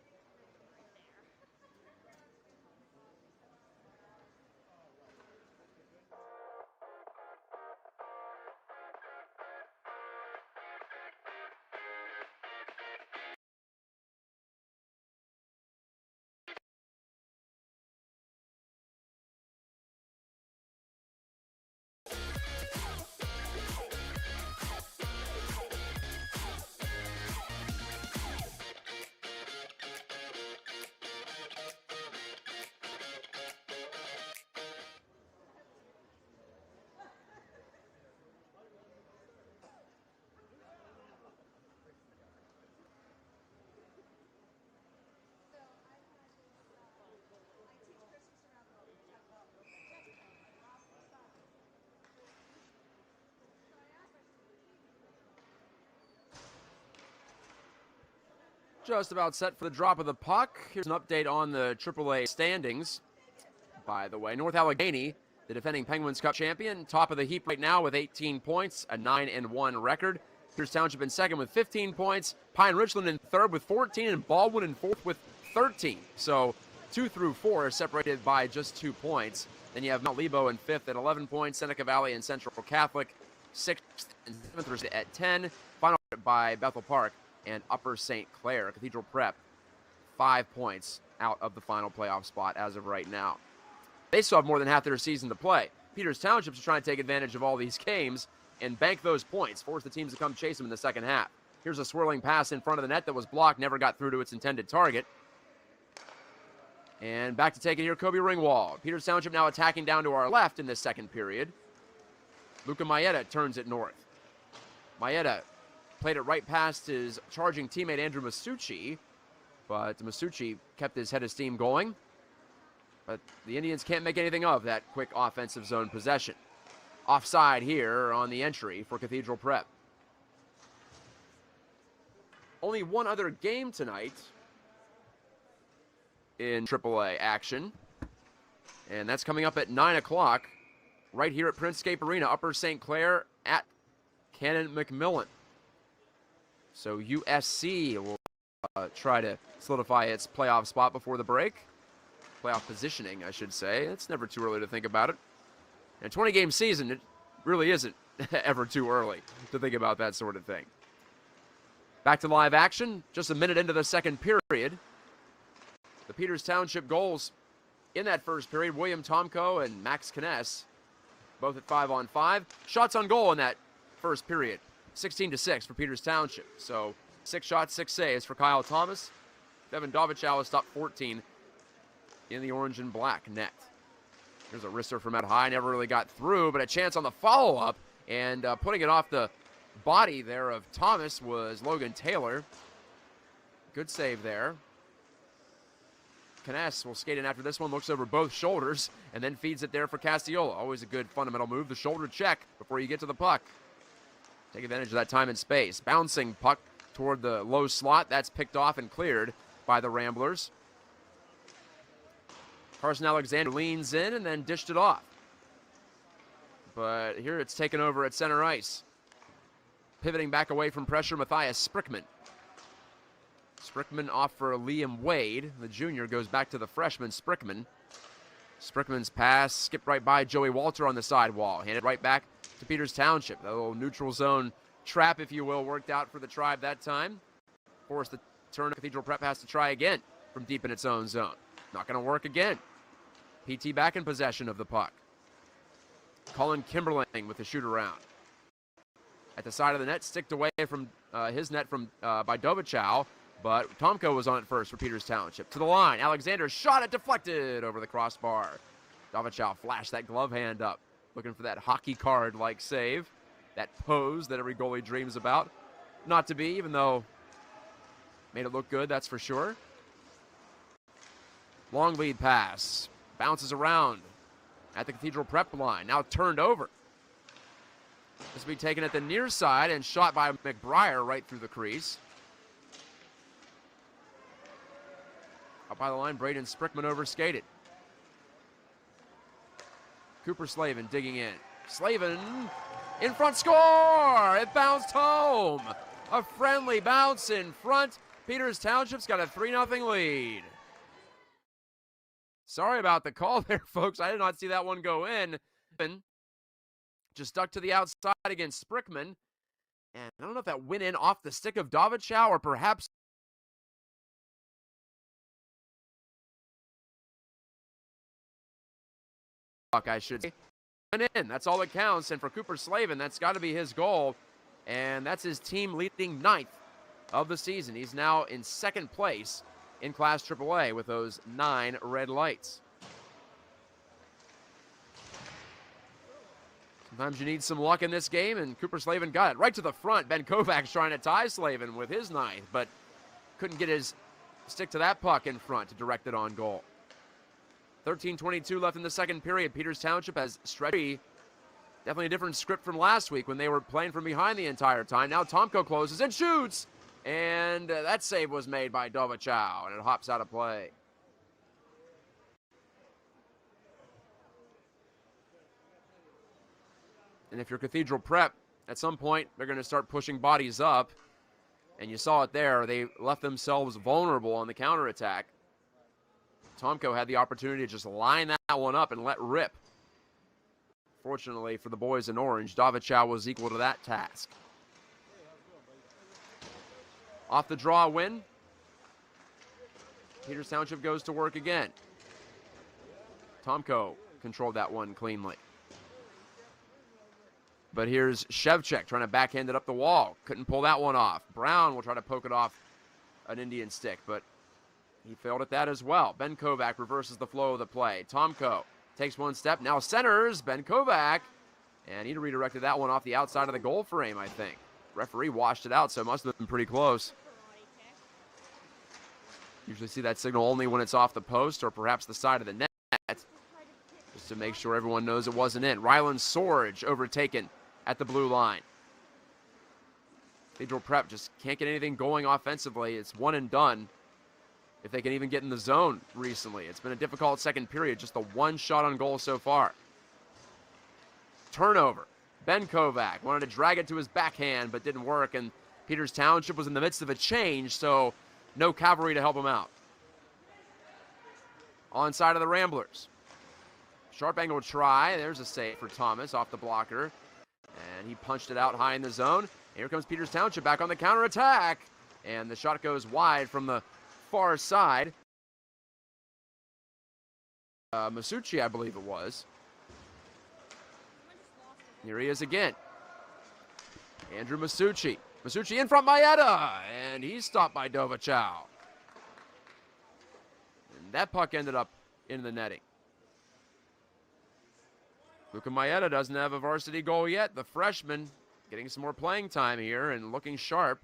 Just about set for the drop of the puck. Here's an update on the AAA standings. By the way, North Allegheny, the defending Penguins Cup champion, top of the heap right now with 18 points, a 9-1 record. Peters Township in second with 15 points. Pine Richland in third with 14, and Baldwin in fourth with 13. So 2 through 4 are separated by just 2 points. Then you have Mount Lebo in fifth at 11 points, Seneca Valley and Central Catholic 6th and 7th at 10. Final by Bethel Park and Upper St. Clair. Cathedral Prep 5 points out of the final playoff spot as of right now. They still have more than half their season to play. Peters Township is trying to take advantage of all these games and bank those points, force the teams to come chase them in the second half. Here's a swirling pass in front of the net that was blocked, never got through to its intended target. And back to take it here, Kobe Ringwald. Peters Township now attacking down to our left in this second period. Luca Maeda turns it north. Maeda played it right past his charging teammate Andrew Masucci, but Masucci kept his head of steam going. But the Indians can't make anything of that quick offensive zone possession. Offside here on the entry for Cathedral Prep. Only one other game tonight in AAA action, and that's coming up at 9 o'clock right here at Printscape Arena, Upper St. Clair at Cannon McMillan. So USC will try to solidify its playoff spot before the break. Playoff positioning, I should say. It's never too early to think about it. In a 20-game season, it really isn't ever too early to think about that sort of thing. Back to live action, just a minute into the second period. The Peters Township goals in that first period, William Tomko and Max Kness, both at 5-on-5. Shots on goal in that first period, 16-6 for Peters Township. So 6 shots, 6 saves for Kyle Thomas. Devin Dovichow has stopped 14 in the orange and black net. There's a wrister from out high, never really got through, but a chance on the follow-up, and putting it off the body there of Thomas was Logan Taylor. Good save there. Kness will skate in after this one, looks over both shoulders, and then feeds it there for Cassiola. Always a good fundamental move, the shoulder check before you get to the puck. Take advantage of that time and space. Bouncing puck toward the low slot. That's picked off and cleared by the Ramblers. Carson Alexander leans in and then dished it off. But here it's taken over at center ice. Pivoting back away from pressure, Matthias Sprickman. Sprickman off for Liam Wade. The junior goes back to the freshman, Sprickman. Sprickman's pass skipped right by Joey Walter on the sidewall. Handed right back to Peters Township. A little neutral zone trap, if you will, worked out for the Tribe that time. Forced the turn. Cathedral Prep has to try again from deep in its own zone. Not going to work again. PT back in possession of the puck. Colin Kimberling with the shoot around. At the side of the net, sticked away from his net from by Dovichow, but Tomko was on it first for Peters Township. To the line, Alexander shot it, deflected over the crossbar. Dovichow flashed that glove hand up, looking for that hockey card-like save, that pose that every goalie dreams about. Not to be, even though made it look good, that's for sure. Long lead pass, bounces around at the Cathedral Prep line, now turned over. This will be taken at the near side and shot by McBriar right through the crease. Up by the line, Braden Sprickman overskated. Cooper Slavin digging in. Slavin in front, score! It bounced home. A friendly bounce in front. Peters Township's got a 3-0 lead. Sorry about the call there, folks. I did not see that one go in. Just stuck to the outside against Sprickman. And I don't know if that went in off the stick of Dovichow or perhaps I should say. Went in. That's all that counts. And for Cooper Slavin, that's got to be his goal. And that's his team leading 9th of the season. He's now in 2nd place in Class AAA with those 9 red lights. Sometimes you need some luck in this game, and Cooper Slavin got it right to the front. Ben Kovacs trying to tie Slavin with his 9th, but couldn't get his stick to that puck in front to direct it on goal. 13:22 left in the second period. Peters Township has stretched. Definitely a different script from last week when they were playing from behind the entire time. Now Tomko closes and shoots. And that save was made by Dovichow, and it hops out of play. And if you're Cathedral Prep, at some point, they're going to start pushing bodies up. And you saw it there. They left themselves vulnerable on the counterattack. Tomko had the opportunity to just line that one up and let rip. Fortunately for the boys in orange, Dovichow was equal to that task. Off the draw win. Peters Township goes to work again. Tomko controlled that one cleanly. But here's Shevchuk trying to backhand it up the wall. Couldn't pull that one off. Brown will try to poke it off an Indian stick, but he failed at that as well. Ben Kovac reverses the flow of the play. Tomko takes one step, now centers Ben Kovac, and he redirected that one off the outside of the goal frame, I think. Referee washed it out, so it must have been pretty close. Usually see that signal only when it's off the post or perhaps the side of the net, just to make sure everyone knows it wasn't in. Ryland Sorge overtaken at the blue line. Cathedral Prep just can't get anything going offensively. It's one and done. If they can even get in the zone recently. It's been a difficult second period, just the one shot on goal so far. Turnover. Ben Kovac wanted to drag it to his backhand, but didn't work, and Peters Township was in the midst of a change, so no cavalry to help him out. Onside of the Ramblers. Sharp angle try. There's a save for Thomas off the blocker, and he punched it out high in the zone. Here comes Peters Township back on the counterattack, and the shot goes wide from the far side. Masucci, I believe it was. Here he is again. Andrew Masucci. Masucci in front, Maeta, and he's stopped by Dovichow. And that puck ended up in the netting. Luka Maeta doesn't have a varsity goal yet. The freshman getting some more playing time here and looking sharp.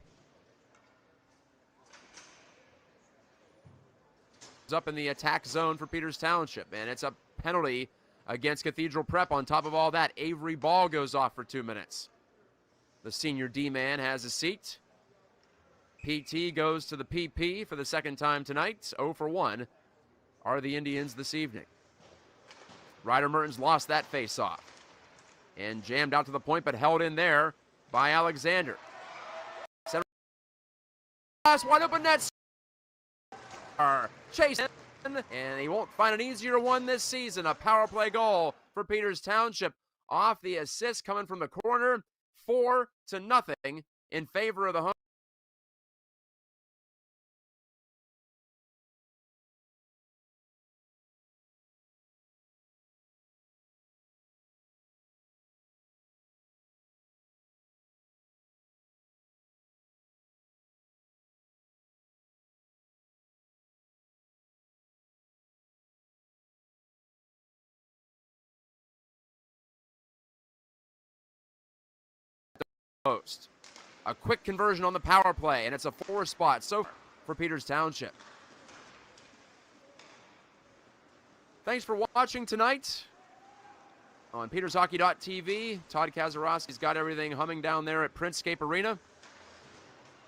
Up in the attack zone for Peters Township, and it's a penalty against Cathedral Prep. On top of all that, Avery Ball goes off for 2 minutes. The senior D-man has a seat. PT goes to the PP for the second time tonight. 0 for 1 are the Indians this evening. Ryder Mertens lost that face-off and jammed out to the point, but held in there by Alexander. Wide open net. Chasing, and he won't find an easier one this season. A power play goal for Peters Township off the assist coming from the corner. 4-0 in favor of the home. Post. A quick conversion on the power play, and it's a 4 spot so for Peters Township. Thanks for watching tonight on PetersHockey.tv. Todd Kazarowski's got everything humming down there at Printscape Arena.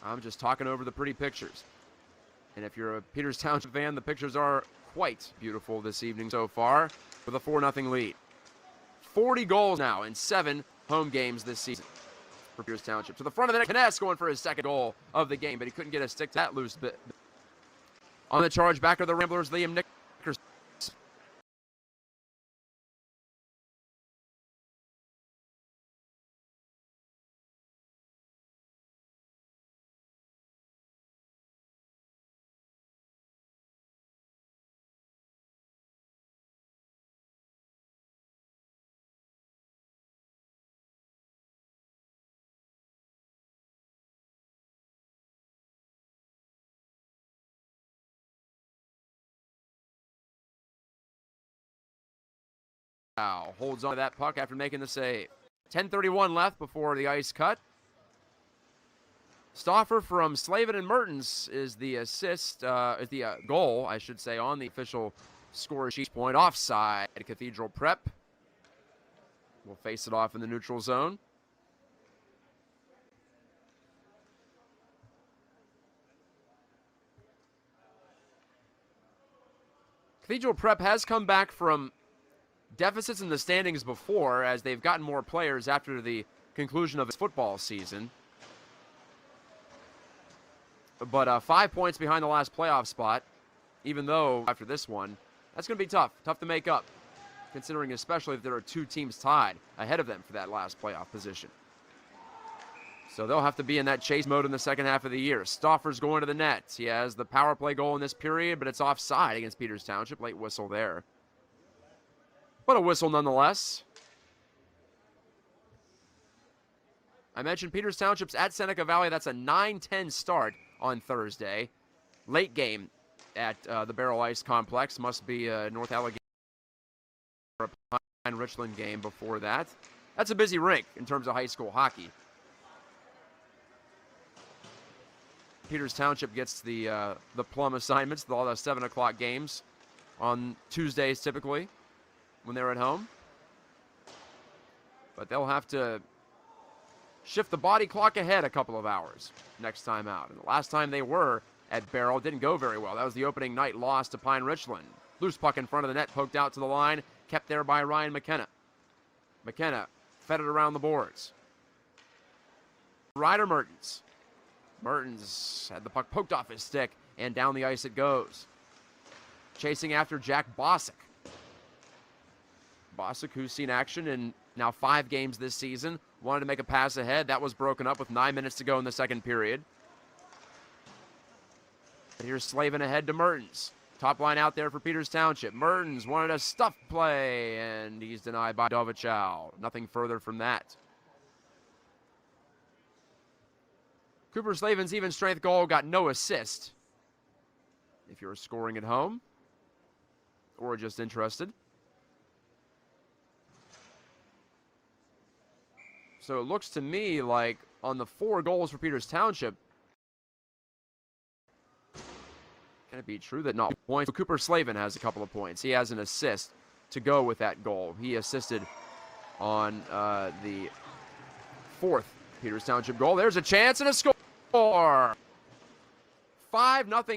I'm just talking over the pretty pictures. And if you're a Peters Township fan, the pictures are quite beautiful this evening so far with a 4-0 lead. 40 goals now in 7 home games this season for Peters Township. To the front of the net, Kness going for his second goal of the game, but he couldn't get a stick to that loose bit. On the charge back of the Ramblers, Liam Nickerson. Holds on to that puck after making the save. 10:31 left before the ice cut. Stauffer from Slavin and Mertens is the assist, is the goal, I should say, on the official score sheet. Point offside. Cathedral Prep will face it off in the neutral zone. Cathedral Prep has come back from deficits in the standings before, as they've gotten more players after the conclusion of its football season. But 5 points behind the last playoff spot, even though after this one, that's going to be tough to make up, considering especially that there are two teams tied ahead of them for that last playoff position. So they'll have to be in that chase mode in the second half of the year. Stauffer's going to the net. He has the power play goal in this period, but it's offside against Peters Township. Late whistle there. But a whistle nonetheless. I mentioned Peters Township's at Seneca Valley. That's a 9-10 start on Thursday. Late game at the Barrel Ice Complex. Must be North Allegheny or a Pine Richland game before that. That's a busy rink in terms of high school hockey. Peters Township gets the plum assignments, all the 7 o'clock games on Tuesdays typically when they're at home. But they'll have to shift the body clock ahead a couple of hours next time out. And the last time they were at Barrel didn't go very well. That was the opening night loss to Pine Richland. Loose puck in front of the net, poked out to the line, kept there by Ryan McKenna. McKenna fed it around the boards. Ryder Mertens. Mertens had the puck poked off his stick, and down the ice it goes. Chasing after Jack Bosick. Bosick, who's seen action in now 5 games this season, wanted to make a pass ahead. That was broken up with 9 minutes to go in the second period. Here's Slavin ahead to Mertens. Top line out there for Peters Township. Mertens wanted a stuff play, and he's denied by Dovichow. Nothing further from that. Cooper Slavin's even strength goal got no assist. If you're scoring at home or just interested. So it looks to me like on the 4 goals for Peters Township, can it be true that not points? Cooper Slavin has a couple of points. He has an assist to go with that goal. He assisted on the 4th Peters Township goal. There's a chance and a score. 5-0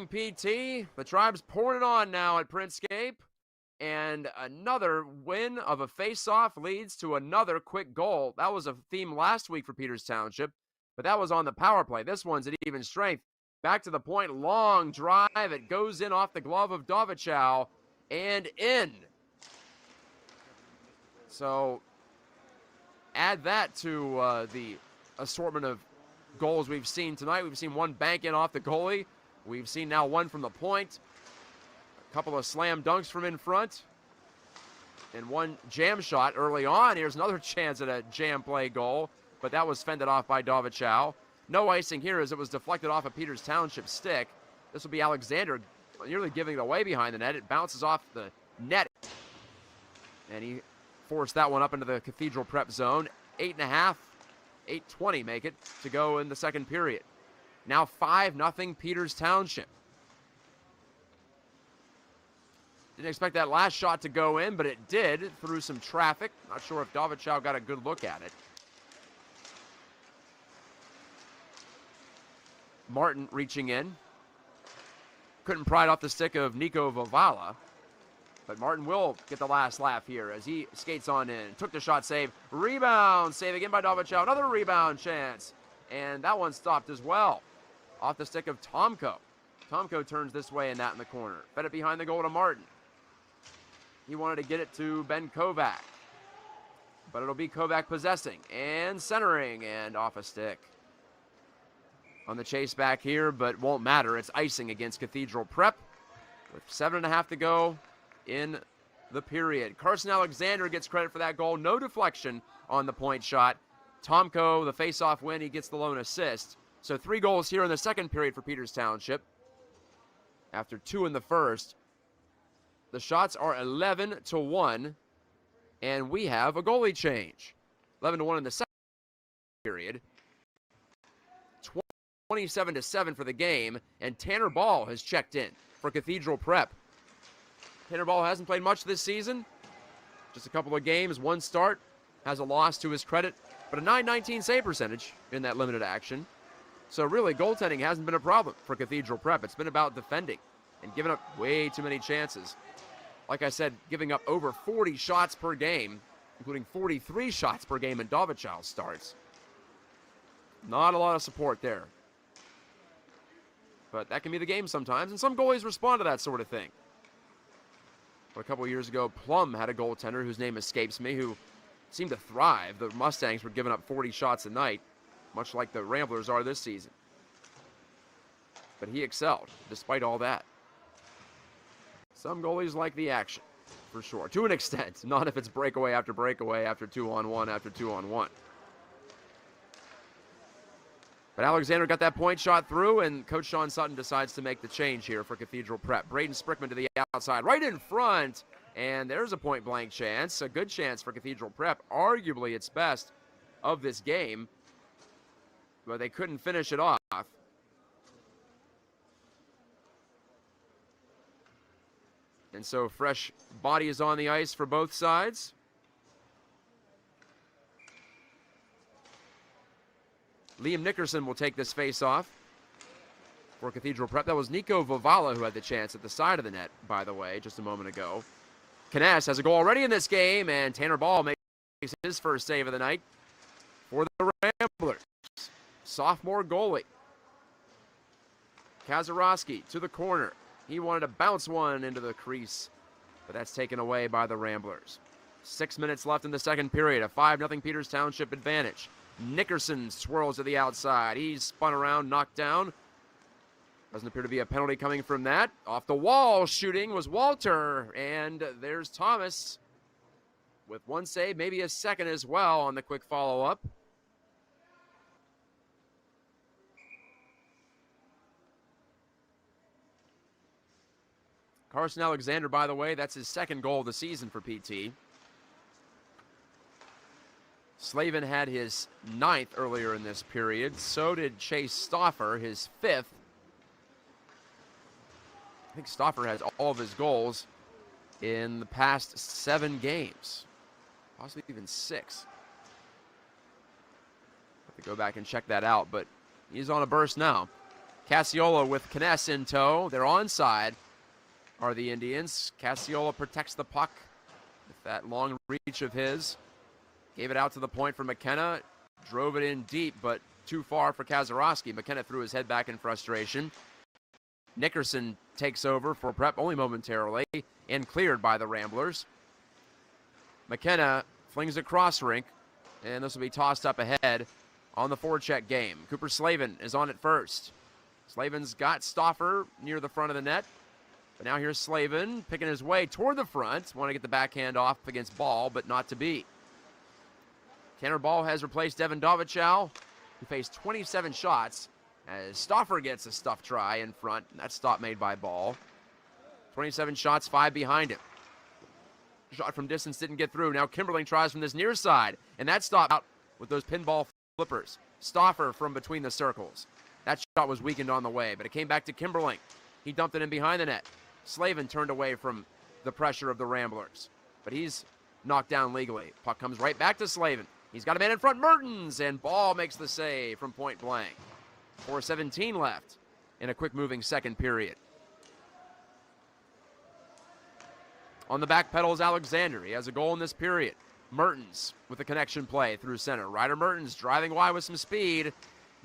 PT. The Tribe's pouring it on now at Princescape. And another win of a face-off leads to another quick goal. That was a theme last week for Peters Township, but that was on the power play. This one's at even strength. Back to the point, long drive. It goes in off the glove of Dovichow and in. So add that to the assortment of goals we've seen tonight. We've seen one bank in off the goalie. We've seen now one from the point. A couple of slam dunks from in front. And one jam shot early on. Here's another chance at a jam play goal, but that was fended off by Dovichow. No icing here as it was deflected off a Peters Township stick. This will be Alexander nearly giving it away behind the net. It bounces off the net. And he forced that one up into the Cathedral Prep zone. 8.5, 8:20 make it to go in the second period. Now 5-0 Peters Township. Didn't expect that last shot to go in, but it did through some traffic. Not sure if Dovichow got a good look at it. Martin reaching in. Couldn't pry it off the stick of Nico Vavala. But Martin will get the last laugh here as he skates on in. Took the shot, save. Rebound, save again by Dovichow. Another rebound chance. And that one stopped as well. Off the stick of Tomko. Tomko turns this way and that in the corner. Fed it behind the goal to Martin. He wanted to get it to Ben Kovac. But it'll be Kovac possessing and centering and off a stick. On the chase back here, but won't matter. It's icing against Cathedral Prep with 7.5 to go in the period. Carson Alexander gets credit for that goal. No deflection on the point shot. Tomko, the face-off win, he gets the lone assist. So 3 goals here in the second period for Peters Township. After 2 in the first. The shots are 11-1, and we have a goalie change. 11-1 in the second period. 27-7 for the game, and Tanner Ball has checked in for Cathedral Prep. Tanner Ball hasn't played much this season. Just a couple of games, 1 start, has a loss to his credit, but a .919 save percentage in that limited action. So really, goaltending hasn't been a problem for Cathedral Prep. It's been about defending and giving up way too many chances. like I said, giving up over 40 shots per game, including 43 shots per game in Dovachal starts. Not a lot of support there. But that can be the game sometimes, and some goalies respond to that sort of thing. But a couple years ago, Plum had a goaltender whose name escapes me, who seemed to thrive. The Mustangs were giving up 40 shots a night, much like the Ramblers are this season. But he excelled, despite all that. Some goalies like the action, for sure, to an extent. Not if it's breakaway after 2-on-1 after 2-on-1. But Alexander got that point shot through, and Coach Sean Sutton decides to make the change here for Cathedral Prep. Braden Sprickman to the outside, right in front, and there's a point-blank chance, a good chance for Cathedral Prep, arguably its best of this game, but they couldn't finish it off. And so fresh bodies on the ice for both sides. Liam Nickerson will take this face-off for Cathedral Prep. That was Nico Vavala who had the chance at the side of the net, by the way, just a moment ago. Kness has a goal already in this game, and Tanner Ball makes his first save of the night for the Ramblers. Sophomore goalie. Kazarowski to the corner. He wanted to bounce one into the crease, but that's taken away by the Ramblers. 6 minutes left in the second period, a 5-0 Peters Township advantage. Nickerson swirls to the outside. He's spun around, knocked down. Doesn't appear to be a penalty coming from that. Off the wall shooting was Walter, and there's Thomas with one save, maybe a second as well on the quick follow-up. Carson Alexander, by the way, that's his second goal of the season for PT. Slavin had his 9th earlier in this period. So did Chase Stauffer, his 5th. I think Stauffer has all of his goals in the past 7 games. Possibly even 6. Have to go back and check that out, but he's on a burst now. Cassiola with Kness in tow. They're onside, are the Indians. Cassiola protects the puck with that long reach of his. Gave it out to the point for McKenna. Drove it in deep, but too far for Kazarowski. McKenna threw his head back in frustration. Nickerson takes over for Prep only momentarily and cleared by the Ramblers. McKenna flings a cross rink, and this will be tossed up ahead on the forecheck game. Cooper Slavin is on it first. Slavin's got Stauffer near the front of the net. But now here's Slavin picking his way toward the front. Want to get the backhand off against Ball, but not to be. Tanner Ball has replaced Devin Dovachal, who faced 27 shots, as Stauffer gets a stuff try in front. That stop made by Ball. 27 shots, 5 behind him. Shot from distance didn't get through. Now Kimberling tries from this near side, and that stop out with those pinball flippers. Stauffer from between the circles. That shot was weakened on the way, but it came back to Kimberling. He dumped it in behind the net. Slavin turned away from the pressure of the Ramblers, but he's knocked down legally. Puck comes right back to Slavin. He's got a man in front, Mertens, and Ball makes the save from point blank. 4:17 left in a quick-moving second period. On the back pedal is Alexander. He has a goal in this period. Mertens with a connection play through center. Ryder Mertens driving wide with some speed.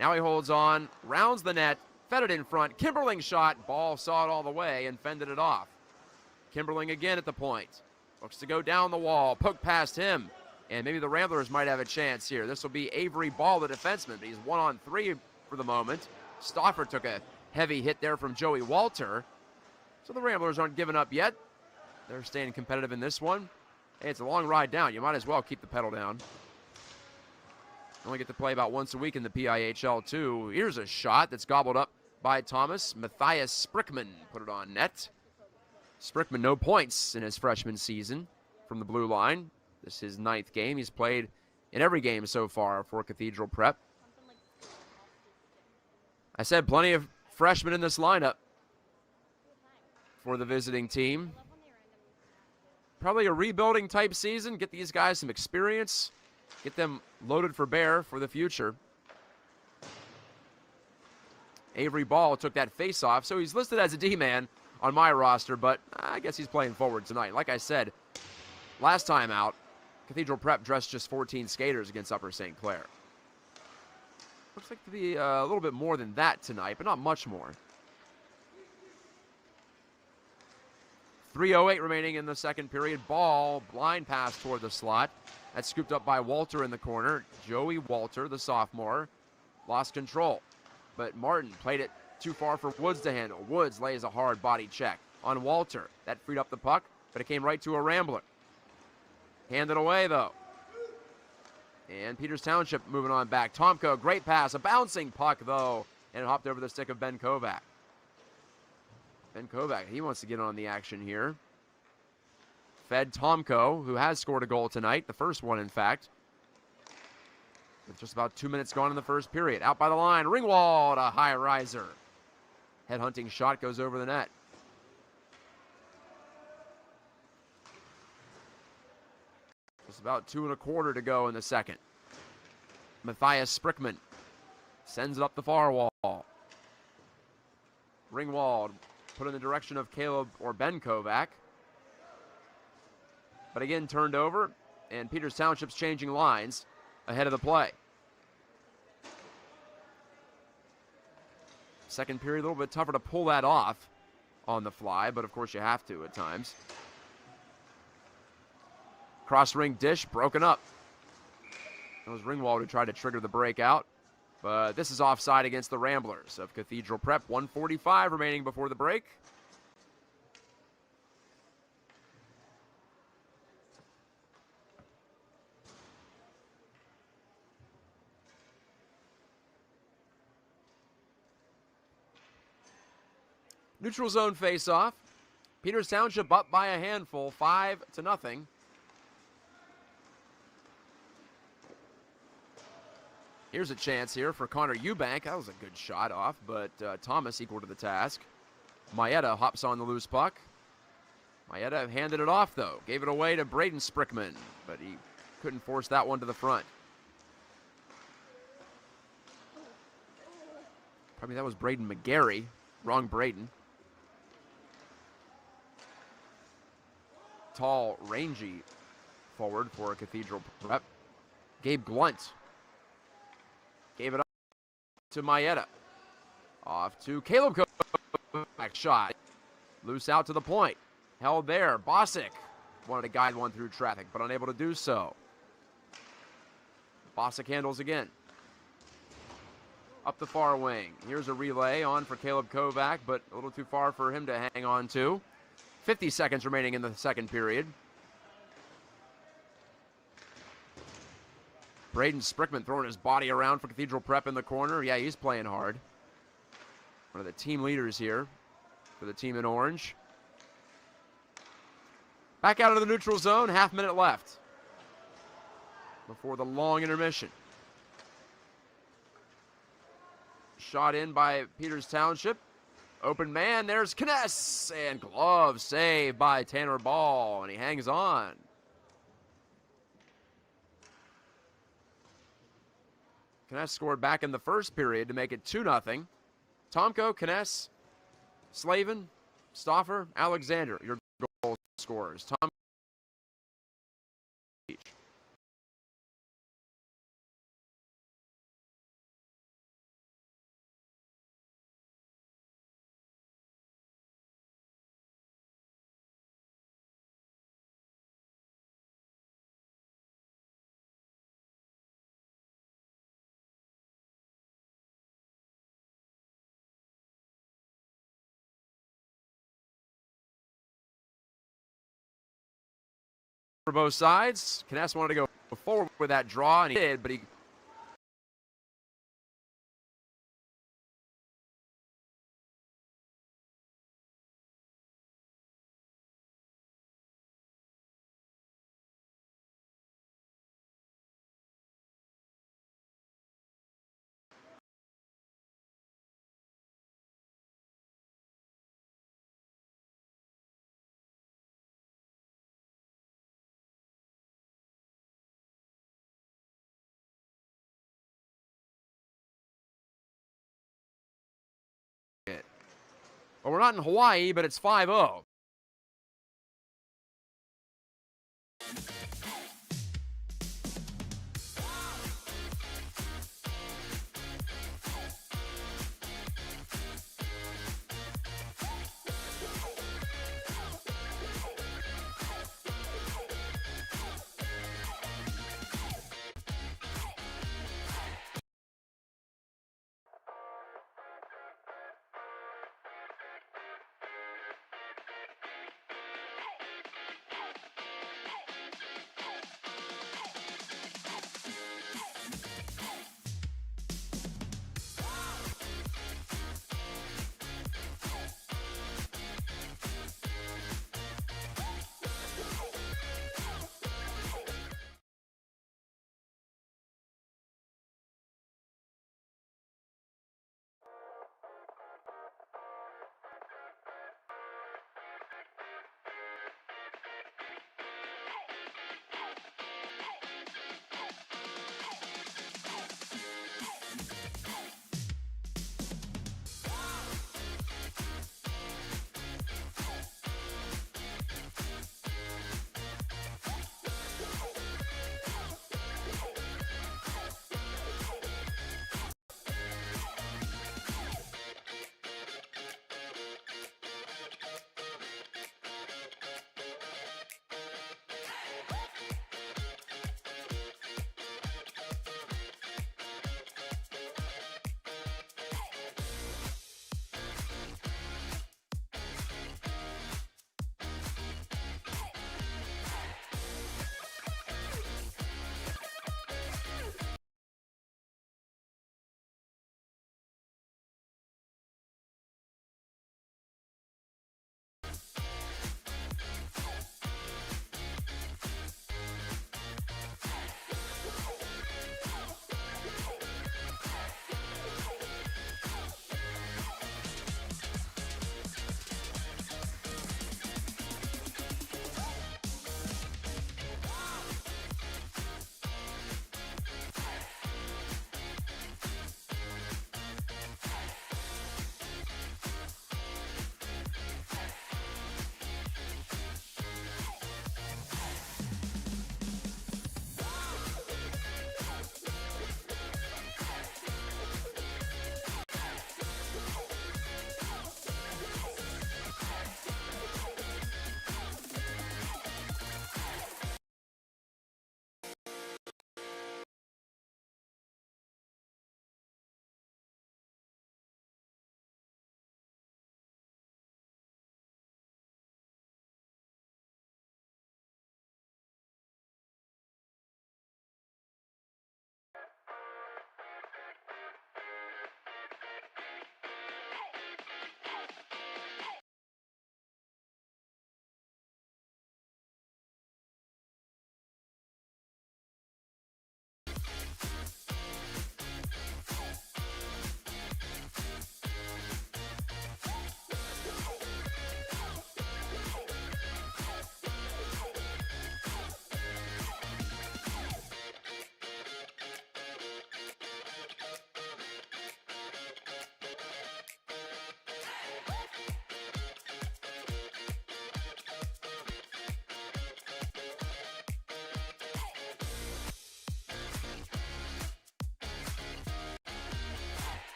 Now he holds on, rounds the net, fed it in front. Kimberling shot. Ball saw it all the way and fended it off. Kimberling again at the point. Looks to go down the wall. Poke past him. And maybe the Ramblers might have a chance here. This will be Avery Ball, the defenseman, but he's 1-on-3 for the moment. Stauffer took a heavy hit there from Joey Walter. So the Ramblers aren't giving up yet. They're staying competitive in this one. Hey, it's a long ride down. You might as well keep the pedal down. Only get to play about once a week in the PIHL, too. Here's a shot that's gobbled up by Thomas. Matthias Sprickman put it on net. Sprickman, no points in his freshman season from the blue line. This is his 9th game. He's played in every game so far for Cathedral Prep. I said plenty of freshmen in this lineup for the visiting team. Probably a rebuilding type season. Get these guys some experience. Get them loaded for bear for the future. Avery Ball took that face-off, so he's listed as a D-man on my roster, but I guess he's playing forward tonight. Like I said, last time out, Cathedral Prep dressed just 14 skaters against Upper St. Clair. Looks like to be a little bit more than that tonight, but not much more. 3:08 remaining in the second period. Ball, blind pass toward the slot. That's scooped up by Walter in the corner. Joey Walter, the sophomore, lost control. But Martin played it too far for Woods to handle. Woods lays a hard body check on Walter. That freed up the puck, but it came right to a Rambler. Handed away, though. And Peters Township moving on back. Tomko, great pass. A bouncing puck, though. And it hopped over the stick of Ben Kovac. Ben Kovac, he wants to get on the action here. Fed Tomko, who has scored a goal tonight. The first one, in fact. With just about 2 minutes gone in the first period. Out by the line. Ringwald, a high riser. Headhunting shot goes over the net. Just about 2 1/4 to go in the second. Matthias Sprickman sends it up the far wall. Ringwald put in the direction of Caleb or Ben Kovac. But again, turned over, and Peters Township's changing lines ahead of the play. Second period, a little bit tougher to pull that off on the fly, but of course you have to at times. Cross ring dish broken up. It was Ringwald who tried to trigger the breakout, but this is offside against the Ramblers of Cathedral Prep. 1:45 remaining before the break. Neutral zone face-off. Peters Township up by a handful, 5-0. Here's a chance here for Connor Eubank. That was a good shot off, but Thomas equal to the task. Maeta hops on the loose puck. Maeta handed it off, though. Gave it away to Braden Sprickman, but he couldn't force that one to the front. Probably that was Braden McGarry. Wrong Braden. Tall, rangy forward for a Cathedral Prep. Gabe Glunt gave it up to Maeta. Off to Caleb Kovac. Shot. Loose out to the point. Held there. Bosick wanted to guide one through traffic, but unable to do so. Bosick handles again. Up the far wing. Here's a relay on for Caleb Kovac, but a little too far for him to hang on to. 50 seconds remaining in the second period. Braden Sprickman throwing his body around for Cathedral Prep in the corner. Yeah, he's playing hard. One of the team leaders here for the team in orange. Back out of the neutral zone, half-minute left before the long intermission. Shot in by Peters Township. Open man, there's Kness, and glove saved by Tanner Ball, and he hangs on. Kness scored back in the first period to make it 2-0. Tomko, Kness, Slavin, Stauffer, Alexander, your goal scorers. Tom each. For both sides, Kness wanted to go forward with that draw, and he did, but he Well, we're not in Hawaii, but it's 5-0.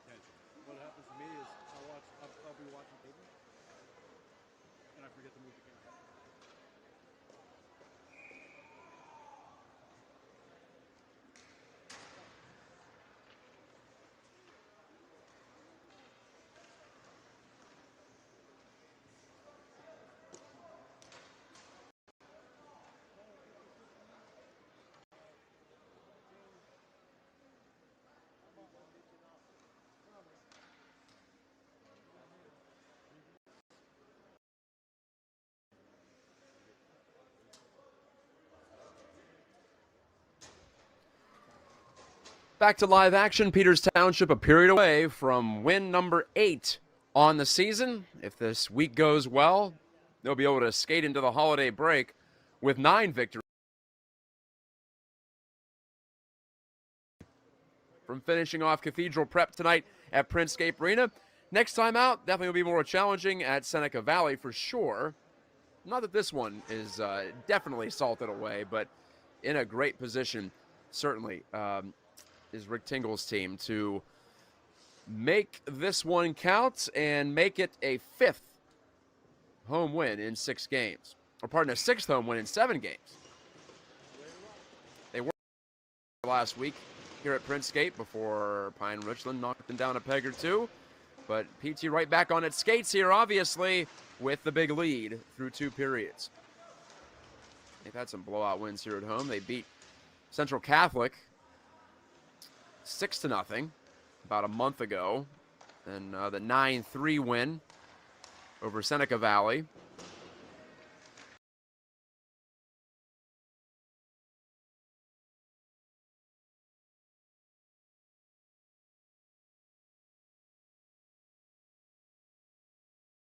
attention. What happens to me is I'll be watching TV, and I forget to move the camera. Back to live action. Peters Township a period away from win number 8 on the season. If this week goes well, they'll be able to skate into the holiday break with 9 victories. From finishing off Cathedral prep tonight at Princecape Arena. Next time out, definitely will be more challenging at Seneca Valley for sure. Not that this one is definitely salted away, but in a great position, certainly, is Rick Tingle's team to make this one count and make it a 5th home win in 6 games. Or pardon, a 6th home win in 7 games. They were last week here at Princecape before Pine Richland knocked them down a peg or two. But PT right back on its skates here, obviously, with the big lead through 2 periods. They've had some blowout wins here at home. They beat Central Catholic 6-0 about a month ago. And the 9-3 win over Seneca Valley.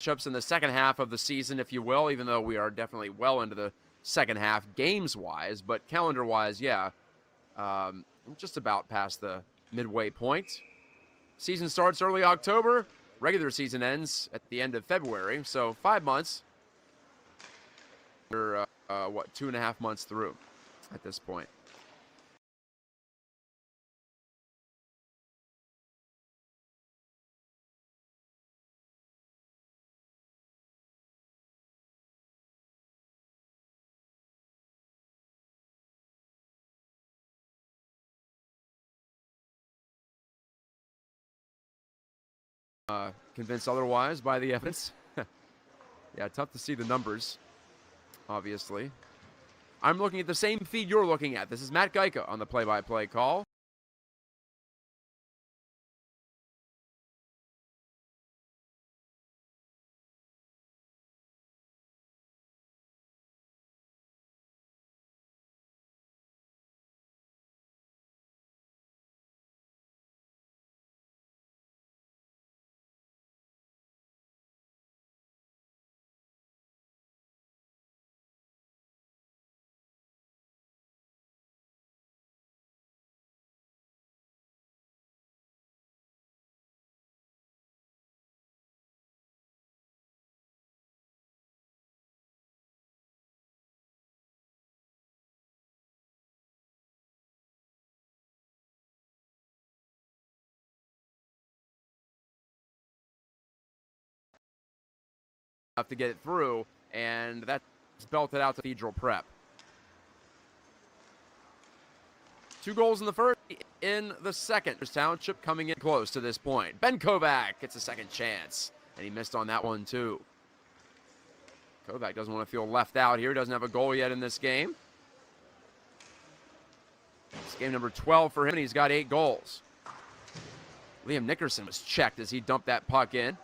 Matchups in the second half of the season, if you will, even though we are definitely well into the second half games-wise, but calendar-wise, yeah, just about past the midway point. Season starts early October. Regular season ends at the end of February, so 5 months. We're, 2.5 months through at this point. Convinced otherwise by the evidence. Yeah, tough to see the numbers, obviously. I'm looking at the same feed you're looking at. This is Matt Gajtka on the play-by-play call. Enough to get it through, and that's belted out to Cathedral Prep. 2 goals in the first, in the second. Peters Township coming in close to this point. Ben Kovac gets a second chance, and he missed on that one too. Kovac doesn't want to feel left out here. Doesn't have a goal yet in this game. It's game number 12 for him, and he's got 8 goals. Liam Nickerson was checked as he dumped that puck in.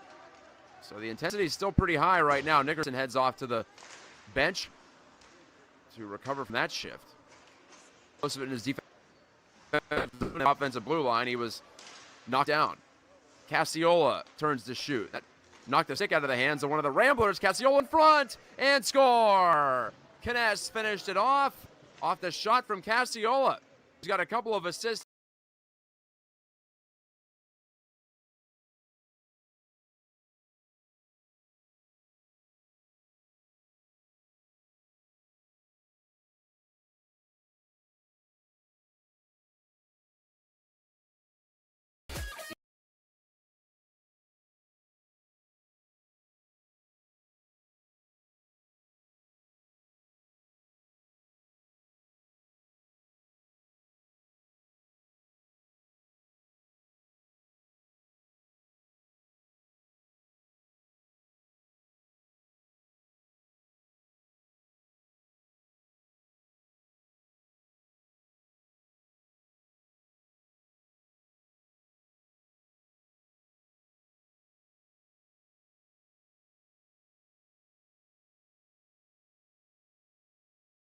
So the intensity is still pretty high right now. Nickerson heads off to the bench to recover from that shift. Most of it in his offensive blue line. He was knocked down. Cassiola turns to shoot. That knocked the stick out of the hands of one of the Ramblers. Cassiola in front and score. Kness finished it off the shot from Cassiola. He's got a couple of assists.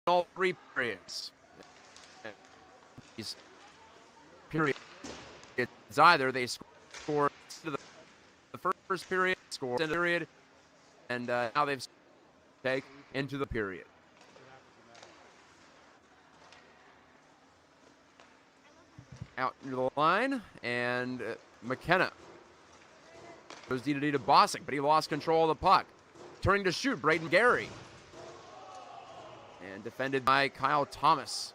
all 3 periods. These periods, either they score the first period, score in the period, and now they've taken into the period. Out near the line, and McKenna goes D to Bosick, but he lost control of the puck. Turning to shoot, Braden Gary. And defended by Kyle Thomas.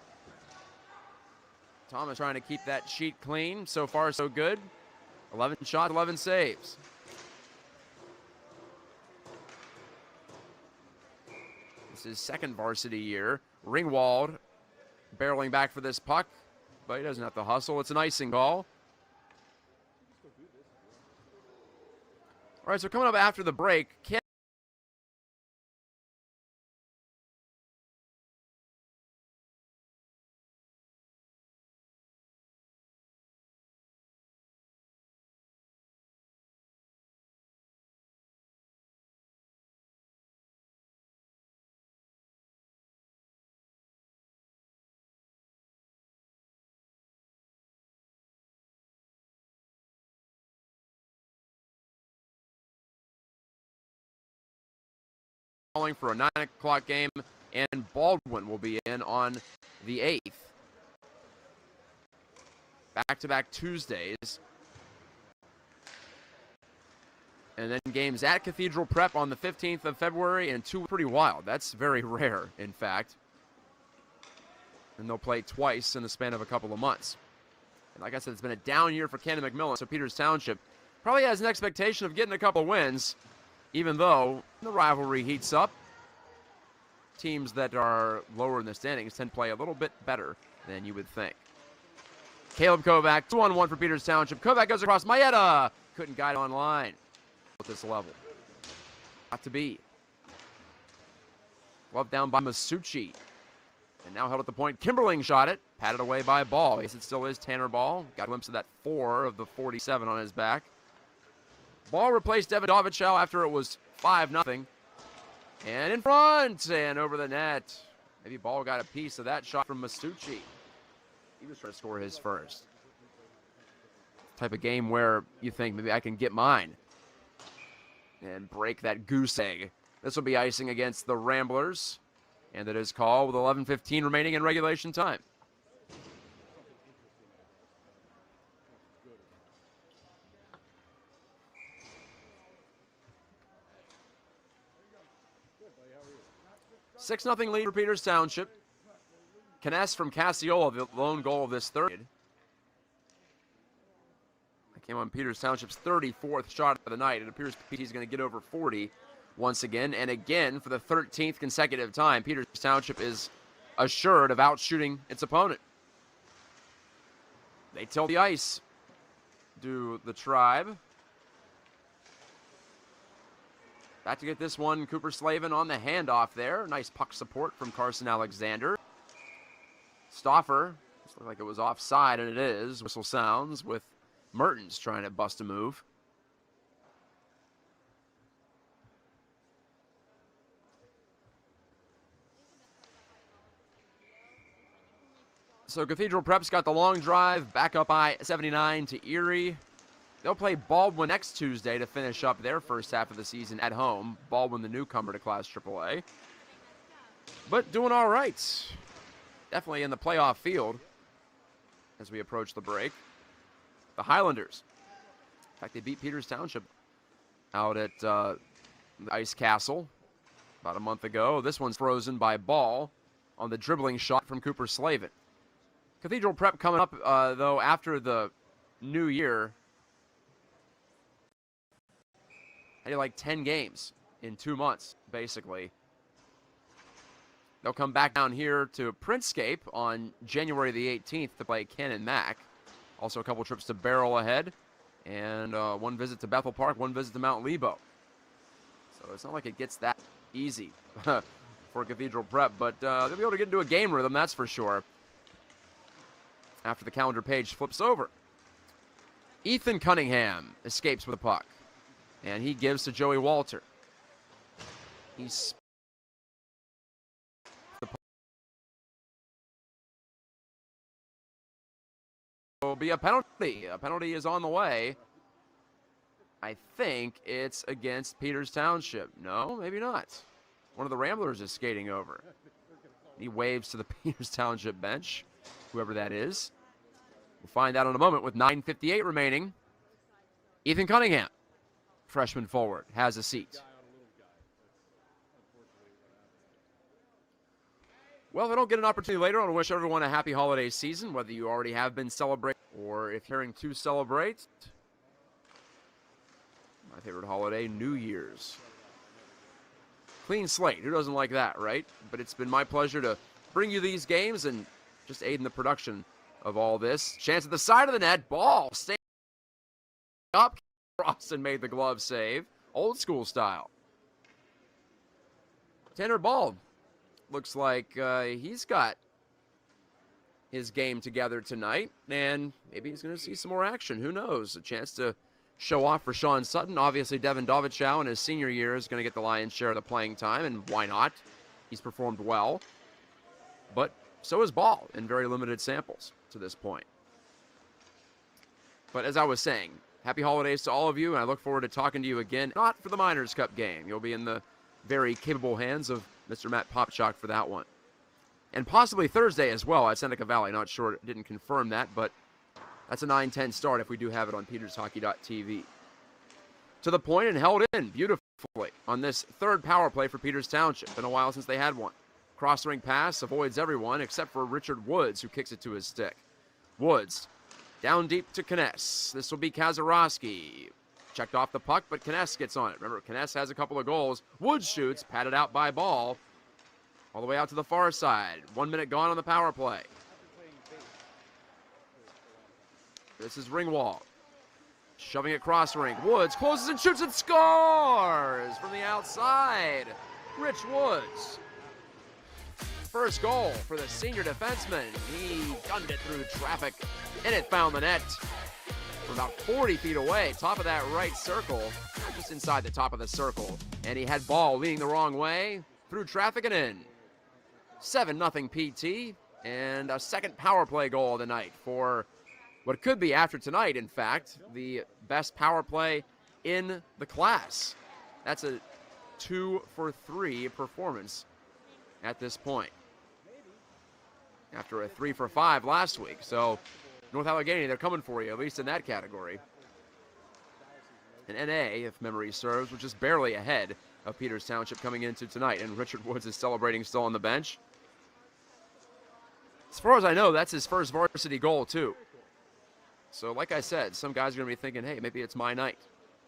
Thomas trying to keep that sheet clean. So far, so good. 11 shots, 11 saves. This is second varsity year. Ringwald barreling back for this puck, but he doesn't have to hustle. It's an icing call. All right, so coming up after the break, calling for a 9 o'clock game, and Baldwin will be in on the 8th. Back-to-back Tuesdays. And then games at Cathedral Prep on the 15th of February, and 2 pretty wild. That's very rare, in fact. And they'll play twice in the span of a couple of months. And like I said, it's been a down year for Cannon McMillan, so Peters Township probably has an expectation of getting a couple wins, even though the rivalry heats up. Teams that are lower in the standings tend to play a little bit better than you would think. Caleb Kovac, 2-on-1 for Peters Township. Kovac goes across. Maeda couldn't guide online at this level. Got to be. Glove down by Masucci. And now held at the point. Kimberling shot it. Patted away by Ball. Yes, it still is Tanner Ball. Got a glimpse of that 4 of the 47 on his back. Ball replaced Davidovic after it was 5-0. And in front and over the net. Maybe Ball got a piece of that shot from Masucci. He was trying to score his first. Type of game where you think maybe I can get mine and break that goose egg. This will be icing against the Ramblers. And it is called with 11:15 remaining in regulation time. Six 0 lead for Peters Township. Kness from Cassiola, the lone goal of this third. That came on Peters Township's 34th shot of the night. It appears PT's going to get over 40 once again. And again, for the 13th consecutive time, Peters Township is assured of outshooting its opponent. They tilt the ice. Do the Tribe. Back to get this one, Cooper Slavin on the handoff there. Nice puck support from Carson Alexander. Stauffer, looked like it was offside, and it is. Whistle sounds with Mertens trying to bust a move. So Cathedral Prep's got the long drive back up by 79 to Erie. They'll play Baldwin next Tuesday to finish up their first half of the season at home. Baldwin, the newcomer to Class AAA. But doing all right. Definitely in the playoff field as we approach the break. The Highlanders. In fact, they beat Peters Township out at the Ice Castle about a month ago. This one's frozen by Ball on the dribbling shot from Cooper Slavin. Cathedral Prep coming up, though, after the new year. Had like 10 games in 2 months, basically. They'll come back down here to Princescape on January the 18th to play Ken and Mac. Also a couple trips to Barrel ahead. And one visit to Bethel Park, one visit to Mount Lebo. So it's not like it gets that easy for Cathedral Prep. But they'll be able to get into a game rhythm, that's for sure, after the calendar page flips over. Ethan Cunningham escapes with a puck. And he gives to Joey Walter. He's be a penalty. A penalty is on the way. I think it's against Peters Township. No, maybe not. One of the Ramblers is skating over. He waves to the Peters Township bench, whoever that is. We'll find out in a moment with 9:58 remaining. Ethan Cunningham, freshman forward, has a seat. Well, if I don't get an opportunity later, I want to wish everyone a happy holiday season, whether you already have been celebrating or if you're hearing to celebrate. My favorite holiday, New Year's. Clean slate. Who doesn't like that, right? But it's been my pleasure to bring you these games and just aid in the production of all this. Chance at the side of the net. Ball staying up. Crossan made the glove save. Old school style. Tanner Ball looks like he's got his game together tonight, and maybe he's going to see some more action. Who knows? A chance to show off for Sean Sutton. Obviously, Devin Dovichow in his senior year is going to get the lion's share of the playing time, and why not? He's performed well. But so has Ball in very limited samples to this point. But as I was saying, happy holidays to all of you, and I look forward to talking to you again, not for the Miners Cup game. You'll be in the very capable hands of Mr. Matt Popchak for that one. And possibly Thursday as well at Seneca Valley. Not sure, didn't confirm that, but that's a 9:10 start if we do have it on PetersHockey.tv. To the point and held in beautifully on this third power play for Peters Township. Been a while since they had one. Cross-ring pass avoids everyone except for Richard Woods, who kicks it to his stick. Woods down deep to Kness. This will be Kazarowski. Checked off the puck, but Kness gets on it. Remember, Kness has a couple of goals. Woods shoots, patted out by Ball. All the way out to the far side. 1 minute gone on the power play. This is Ringwald. Shoving it cross ring. Woods closes and shoots and scores from the outside. Rich Woods. First goal for the senior defenseman. He gunned it through traffic, and it found the net from about 40 feet away, top of that right circle, just inside the top of the circle. And he had Ball leading the wrong way, through traffic and in. 7-0 PT, and a second power play goal of the night for what could be, after tonight, in fact, the best power play in the class. That's a 2-for-3 performance at this point, after a 3-for-5 last week. So North Allegheny, they're coming for you, at least in that category. And NA, if memory serves, was just barely ahead of Peters Township coming into tonight, and Richard Woods is celebrating still on the bench. As far as I know, that's his first varsity goal, too. So, like I said, some guys are going to be thinking, hey, maybe it's my night.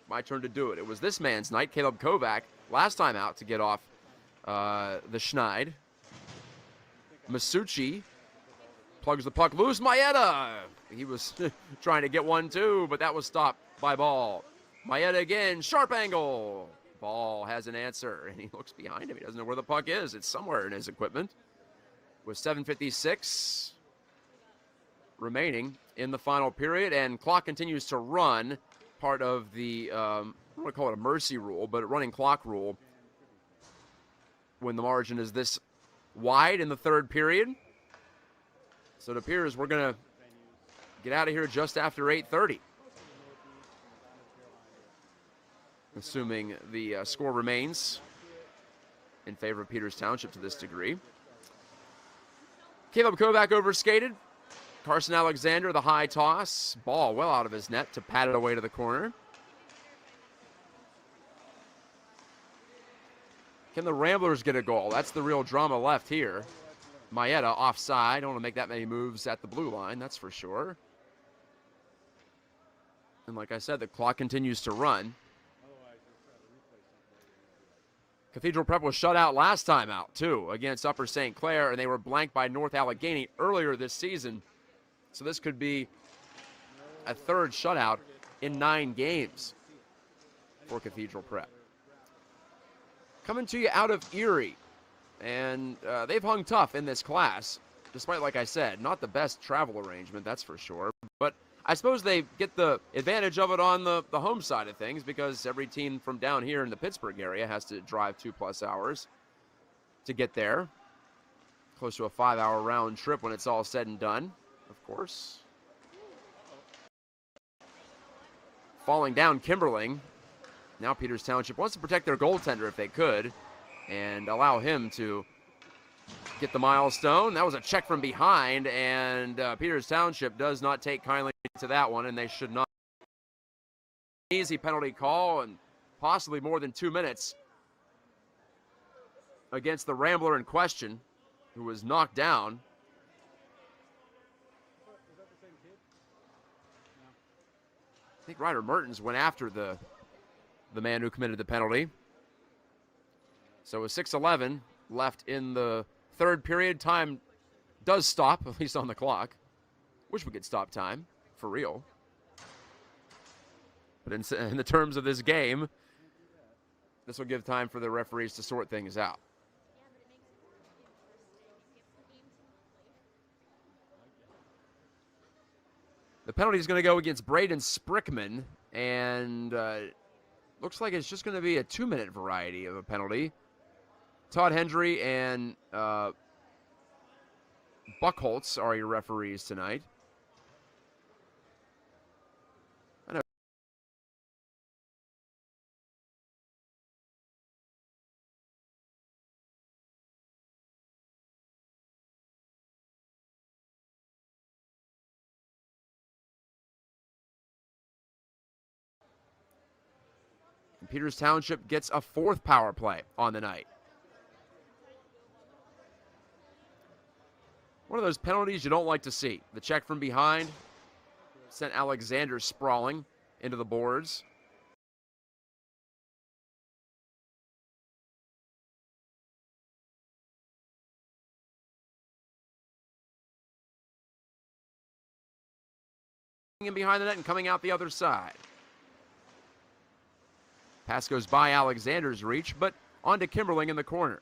My turn to do it. It was this man's night, Caleb Kovac, last time out to get off the Schneid. Masucci plugs the puck loose. Maeda! He was trying to get one, too, but that was stopped by Ball. Maeda again, sharp angle. Ball has an answer, and he looks behind him. He doesn't know where the puck is. It's somewhere in his equipment. With 7:56 remaining in the final period, and clock continues to run. Part of the, I don't want to call it a mercy rule, but a running clock rule when the margin is this wide in the third period. So it appears we're going to get out of here just after 8:30. Assuming the score remains in favor of Peters Township to this degree. Caleb Kovac overskated. Carson Alexander, the high toss. Ball well out of his net to pat it away to the corner. Can the Ramblers get a goal? That's the real drama left here. Maeda offside. Don't want to make that many moves at the blue line, that's for sure. And like I said, the clock continues to run. Cathedral Prep was shut out last time out, too, against Upper St. Clair, and they were blanked by North Allegheny earlier this season. So this could be a third shutout in 9 games for Cathedral Prep. Coming to you out of Erie, and they've hung tough in this class, despite, like I said, not the best travel arrangement, that's for sure. But I suppose they get the advantage of it on the home side of things, because every team from down here in the Pittsburgh area has to drive 2+ hours to get there. Close to a 5-hour round trip when it's all said and done, of course. falling down Kimberling. Now Peters Township wants to protect their goaltender if they could and allow him to get the milestone. That was a check from behind, and Peters Township does not take kindly to that one, and they should not. Easy penalty call and possibly more than 2 minutes against the Rambler in question, who was knocked down. Is that the same kid? No. I think Ryder Mertens went after the man who committed the penalty. So with 6:11 left in the third period, time does stop, at least on the clock. Wish we could stop time, for real. But in the terms of this game, this will give time for the referees to sort things out. The penalty is going to go against Braden Sprickman, and looks like it's just going to be a 2-minute variety of a penalty. Todd Hendry and Buckholtz are your referees tonight. I know. Peters Township gets a 4th power play on the night. One of those penalties you don't like to see. The check from behind sent Alexander sprawling into the boards. In behind the net and coming out the other side. Pass goes by Alexander's reach, but on to Kimberling in the corner.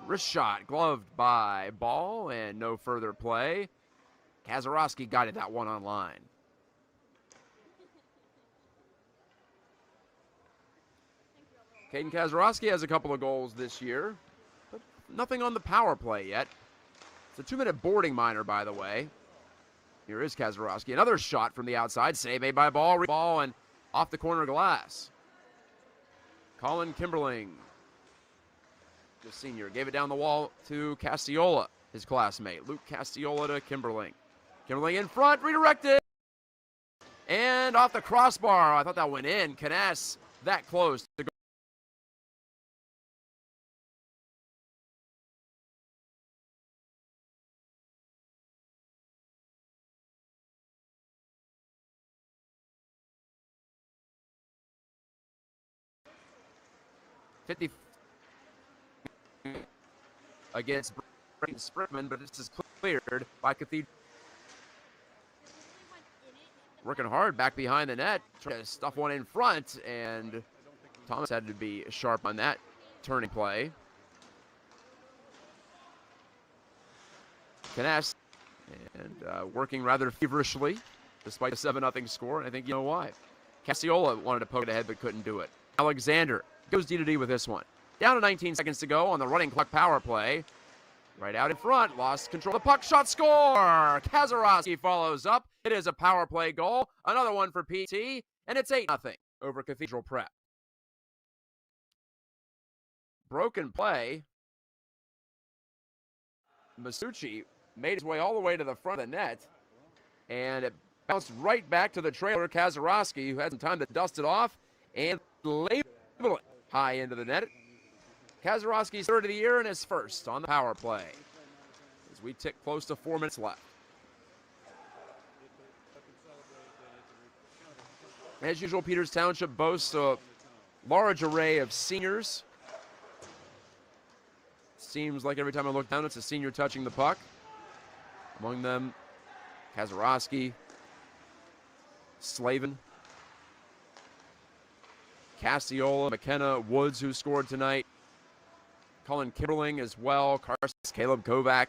Wrist shot, gloved by Ball, and no further play. Kazarowski guided that one on line. Caden Kazarowski has a couple of goals this year, but nothing on the power play yet. It's a 2-minute boarding minor, by the way. Here is Kazarowski. Another shot from the outside. Save made by Ball and off the corner glass. Colin Kimberling, the senior, gave it down the wall to Castiola, his classmate. Luke Castiola to Kimberling. Kimberling in front, redirected. And off the crossbar. I thought that went in. Kness that close to go. Against Braden Sprickman, but this is cleared by Cathedral. Working hard back behind the net, trying to stuff one in front, and Thomas had to be sharp on that turning play. Kness, and working rather feverishly, despite a 7-0 score, and I think you know why. Cassiola wanted to poke it ahead, but couldn't do it. Alexander goes D-to-D with this one. Down to 19 seconds to go on the running clock power play. Right out in front, lost control of the puck, shot, score! Kazarowski follows up. It is a power play goal. Another one for PT, and it's 8-0 over Cathedral Prep. Broken play. Masucci made his way all the way to the front of the net, and it bounced right back to the trailer. Kazarowski, who had some time to dust it off, and label it high into the net. Kazarowski's 3rd of the year and his 1st on the power play as we tick close to 4 minutes left. As usual, Peters Township boasts a large array of seniors. Seems like every time I look down, it's a senior touching the puck. Among them, Kazarowski, Slavin, Castiola, McKenna, Woods, who scored tonight. Colin Kimberling as well, Carson, Caleb Kovac,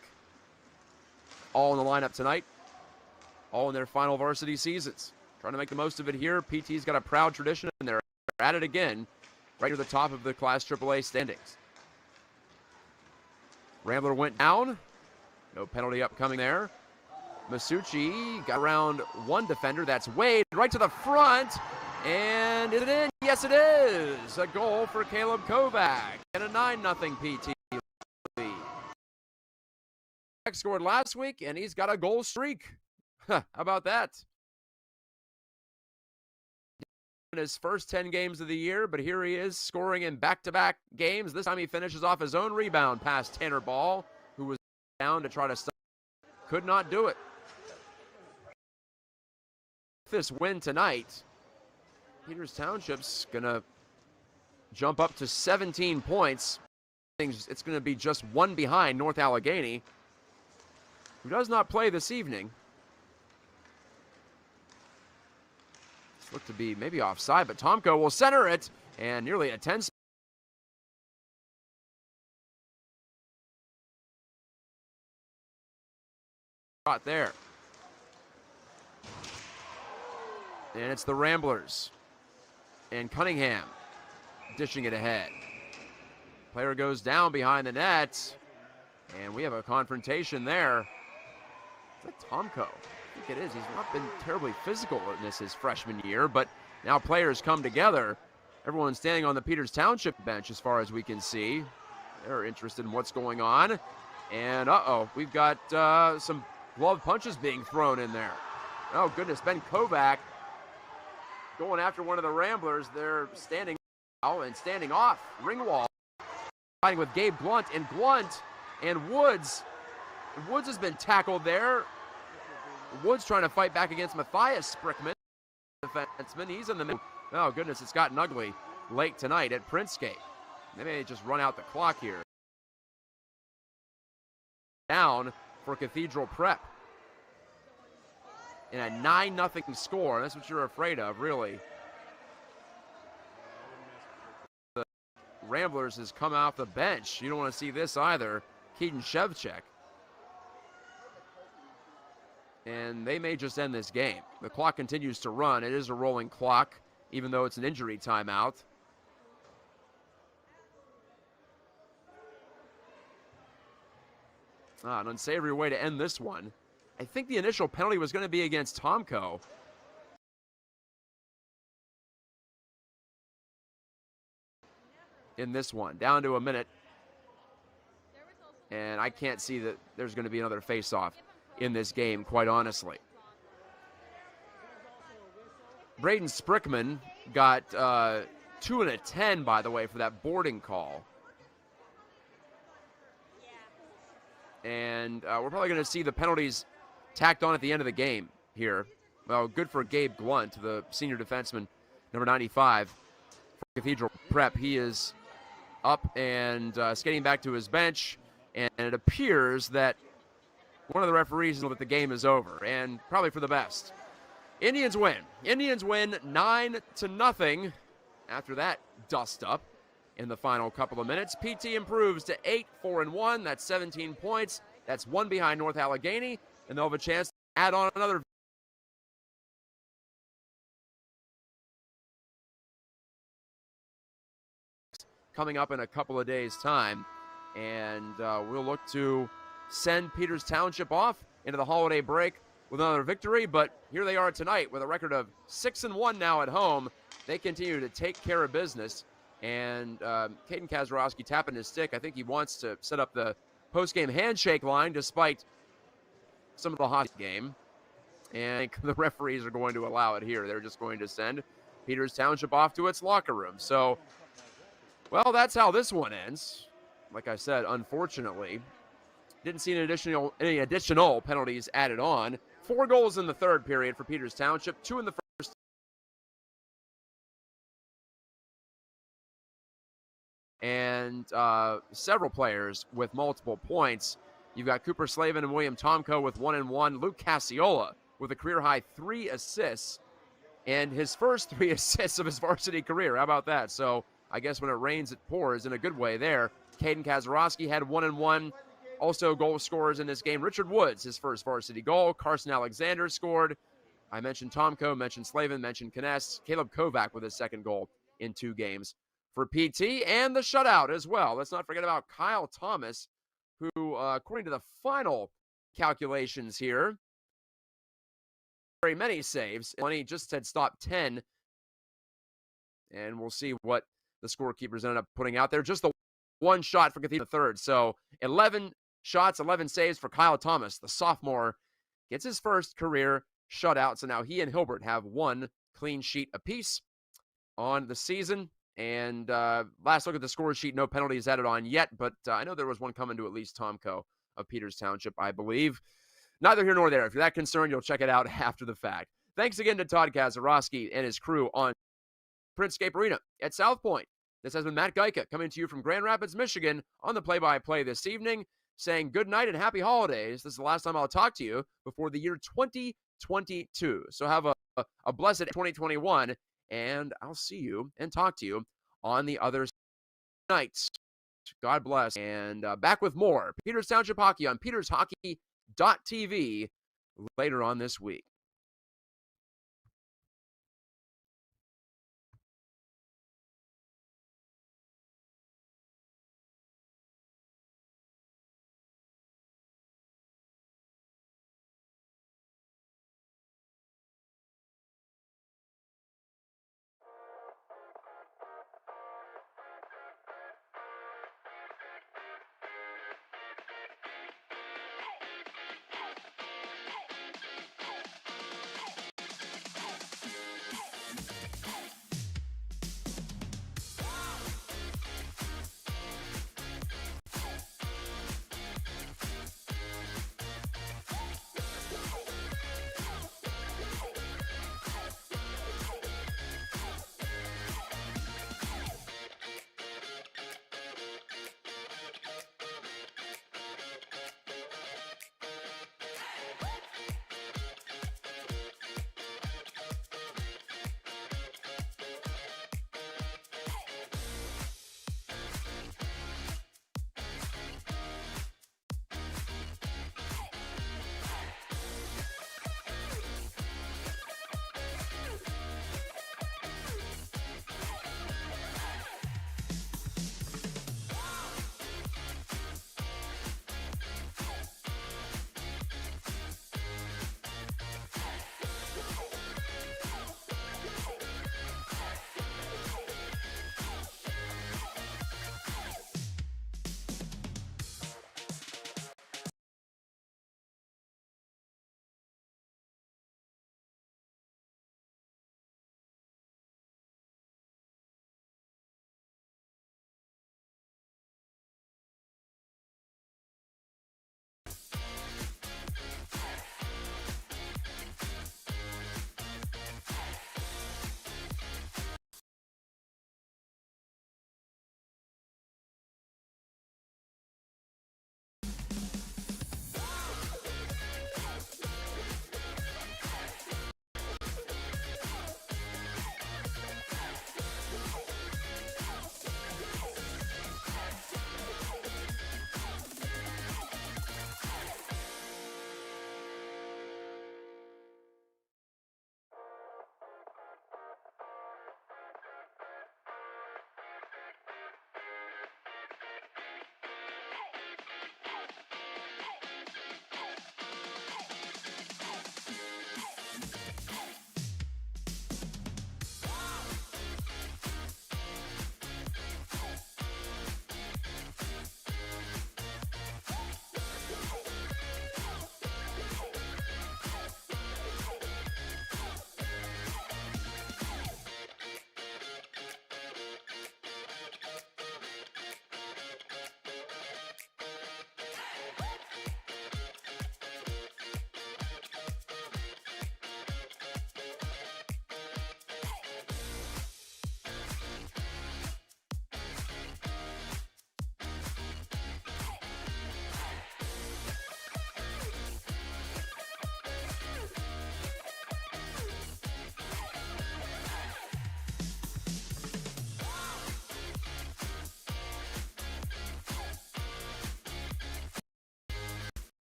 all in the lineup tonight, all in their final varsity seasons. Trying to make the most of it here. PT's got a proud tradition, and they're at it again, right near the top of the Class AAA standings. Rambler went down. No penalty upcoming there. Masucci got around one defender. That's Wade, right to the front. And is it in? Yes, it is. A goal for Caleb Kovac and a 9-0 PT lead. Scored last week, and he's got a goal streak. How about that? In his first 10 games of the year, but here he is scoring in back-to-back games. This time he finishes off his own rebound past Tanner Ball, who was down to try to stop. Could not do it. This win tonight, Peters Township's going to jump up to 17 points. It's going to be just one behind North Allegheny, who does not play this evening. This looked to be maybe offside, but Tomko will center it, and nearly a 10 shot there. And it's the Ramblers. And Cunningham dishing it ahead. Player goes down behind the net. And we have a confrontation there. Is that Tomko? I think it is. He's not been terribly physical in this his freshman year, but now players come together. Everyone's standing on the Peters Township bench as far as we can see. They're interested in what's going on. And we've got some glove punches being thrown in there. Oh goodness, Ben Kovac going after one of the Ramblers. They're standing now and standing off. Ringwall fighting with Gabe Blunt and Woods. Woods has been tackled there. Woods trying to fight back against Matthias Sprickman, defenseman. He's in the middle. Oh goodness, it's gotten ugly late tonight at Princegate. They may just run out the clock here. Down for Cathedral Prep. In a 9-0 score. That's what you're afraid of, really. The Ramblers has come off the bench. You don't want to see this either. Keaton Shevchek. And they may just end this game. The clock continues to run. It is a rolling clock, even though it's an injury timeout. An unsavory way to end this one. I think the initial penalty was going to be against Tomko. In this one, down to a minute. And I can't see that there's going to be another face-off in this game, quite honestly. Braden Sprickman got 2 and a 10, by the way, for that boarding call. And we're probably going to see the penalties tacked on at the end of the game here. Well, good for Gabe Blunt, the senior defenseman, number 95 for Cathedral Prep. He is up and skating back to his bench, and it appears that one of the referees knows that the game is over, and probably for the best. Indians win. Indians win 9-0 after that dust-up in the final couple of minutes. PT improves to 8-4-1. That's 17 points. That's one behind North Allegheny, and they'll have a chance to add on another coming up in a couple of days' time. And we'll look to send Peters Township off into the holiday break with another victory. But here they are tonight with a record of 6-1 now at home. They continue to take care of business. And Caden Kazarowski tapping his stick. I think he wants to set up the post-game handshake line despite some of the hockey game. And the referees are going to allow it here. They're just going to send Peters Township off to its locker room. So, well, that's how this one ends. Like I said, unfortunately, didn't see any additional penalties added on. 4 goals in the third period for Peters Township, 2 in the first. And several players with multiple points. You've got Cooper Slavin and William Tomko with 1 and 1. Luke Cassiola with a career-high 3 assists. And his first 3 assists of his varsity career. How about that? So I guess when it rains, it pours in a good way there. Caden Kazarowski had 1 and 1. Also goal scorers in this game. Richard Woods, his first varsity goal. Carson Alexander scored. I mentioned Tomko, mentioned Slavin, mentioned Kness. Caleb Kovac with his second goal in 2 games for PT. And the shutout as well. Let's not forget about Kyle Thomas, who, according to the final calculations here, very many saves. He just had stopped 10. And we'll see what the scorekeepers ended up putting out there. Just the one shot for Cathedral third. So 11 shots, 11 saves for Kyle Thomas. The sophomore gets his first career shutout. So now he and Hilbert have one clean sheet apiece on the season. And last look at the score sheet, no penalties added on yet, but I know there was one coming to at least Tomko of Peters Township, I believe. Neither here nor there. If you're that concerned, you'll check it out after the fact. Thanks again to Todd Kazarowski and his crew on Printscape Arena at South Point. This has been Matt Gajtka coming to you from Grand Rapids, Michigan on the play-by-play this evening, saying good night and happy holidays. This is the last time I'll talk to you before the year 2022. So have a blessed 2021, and I'll see you and talk to you on the other nights. God bless. And back with more Peters Township Hockey on PetersHockey.tv later on this week.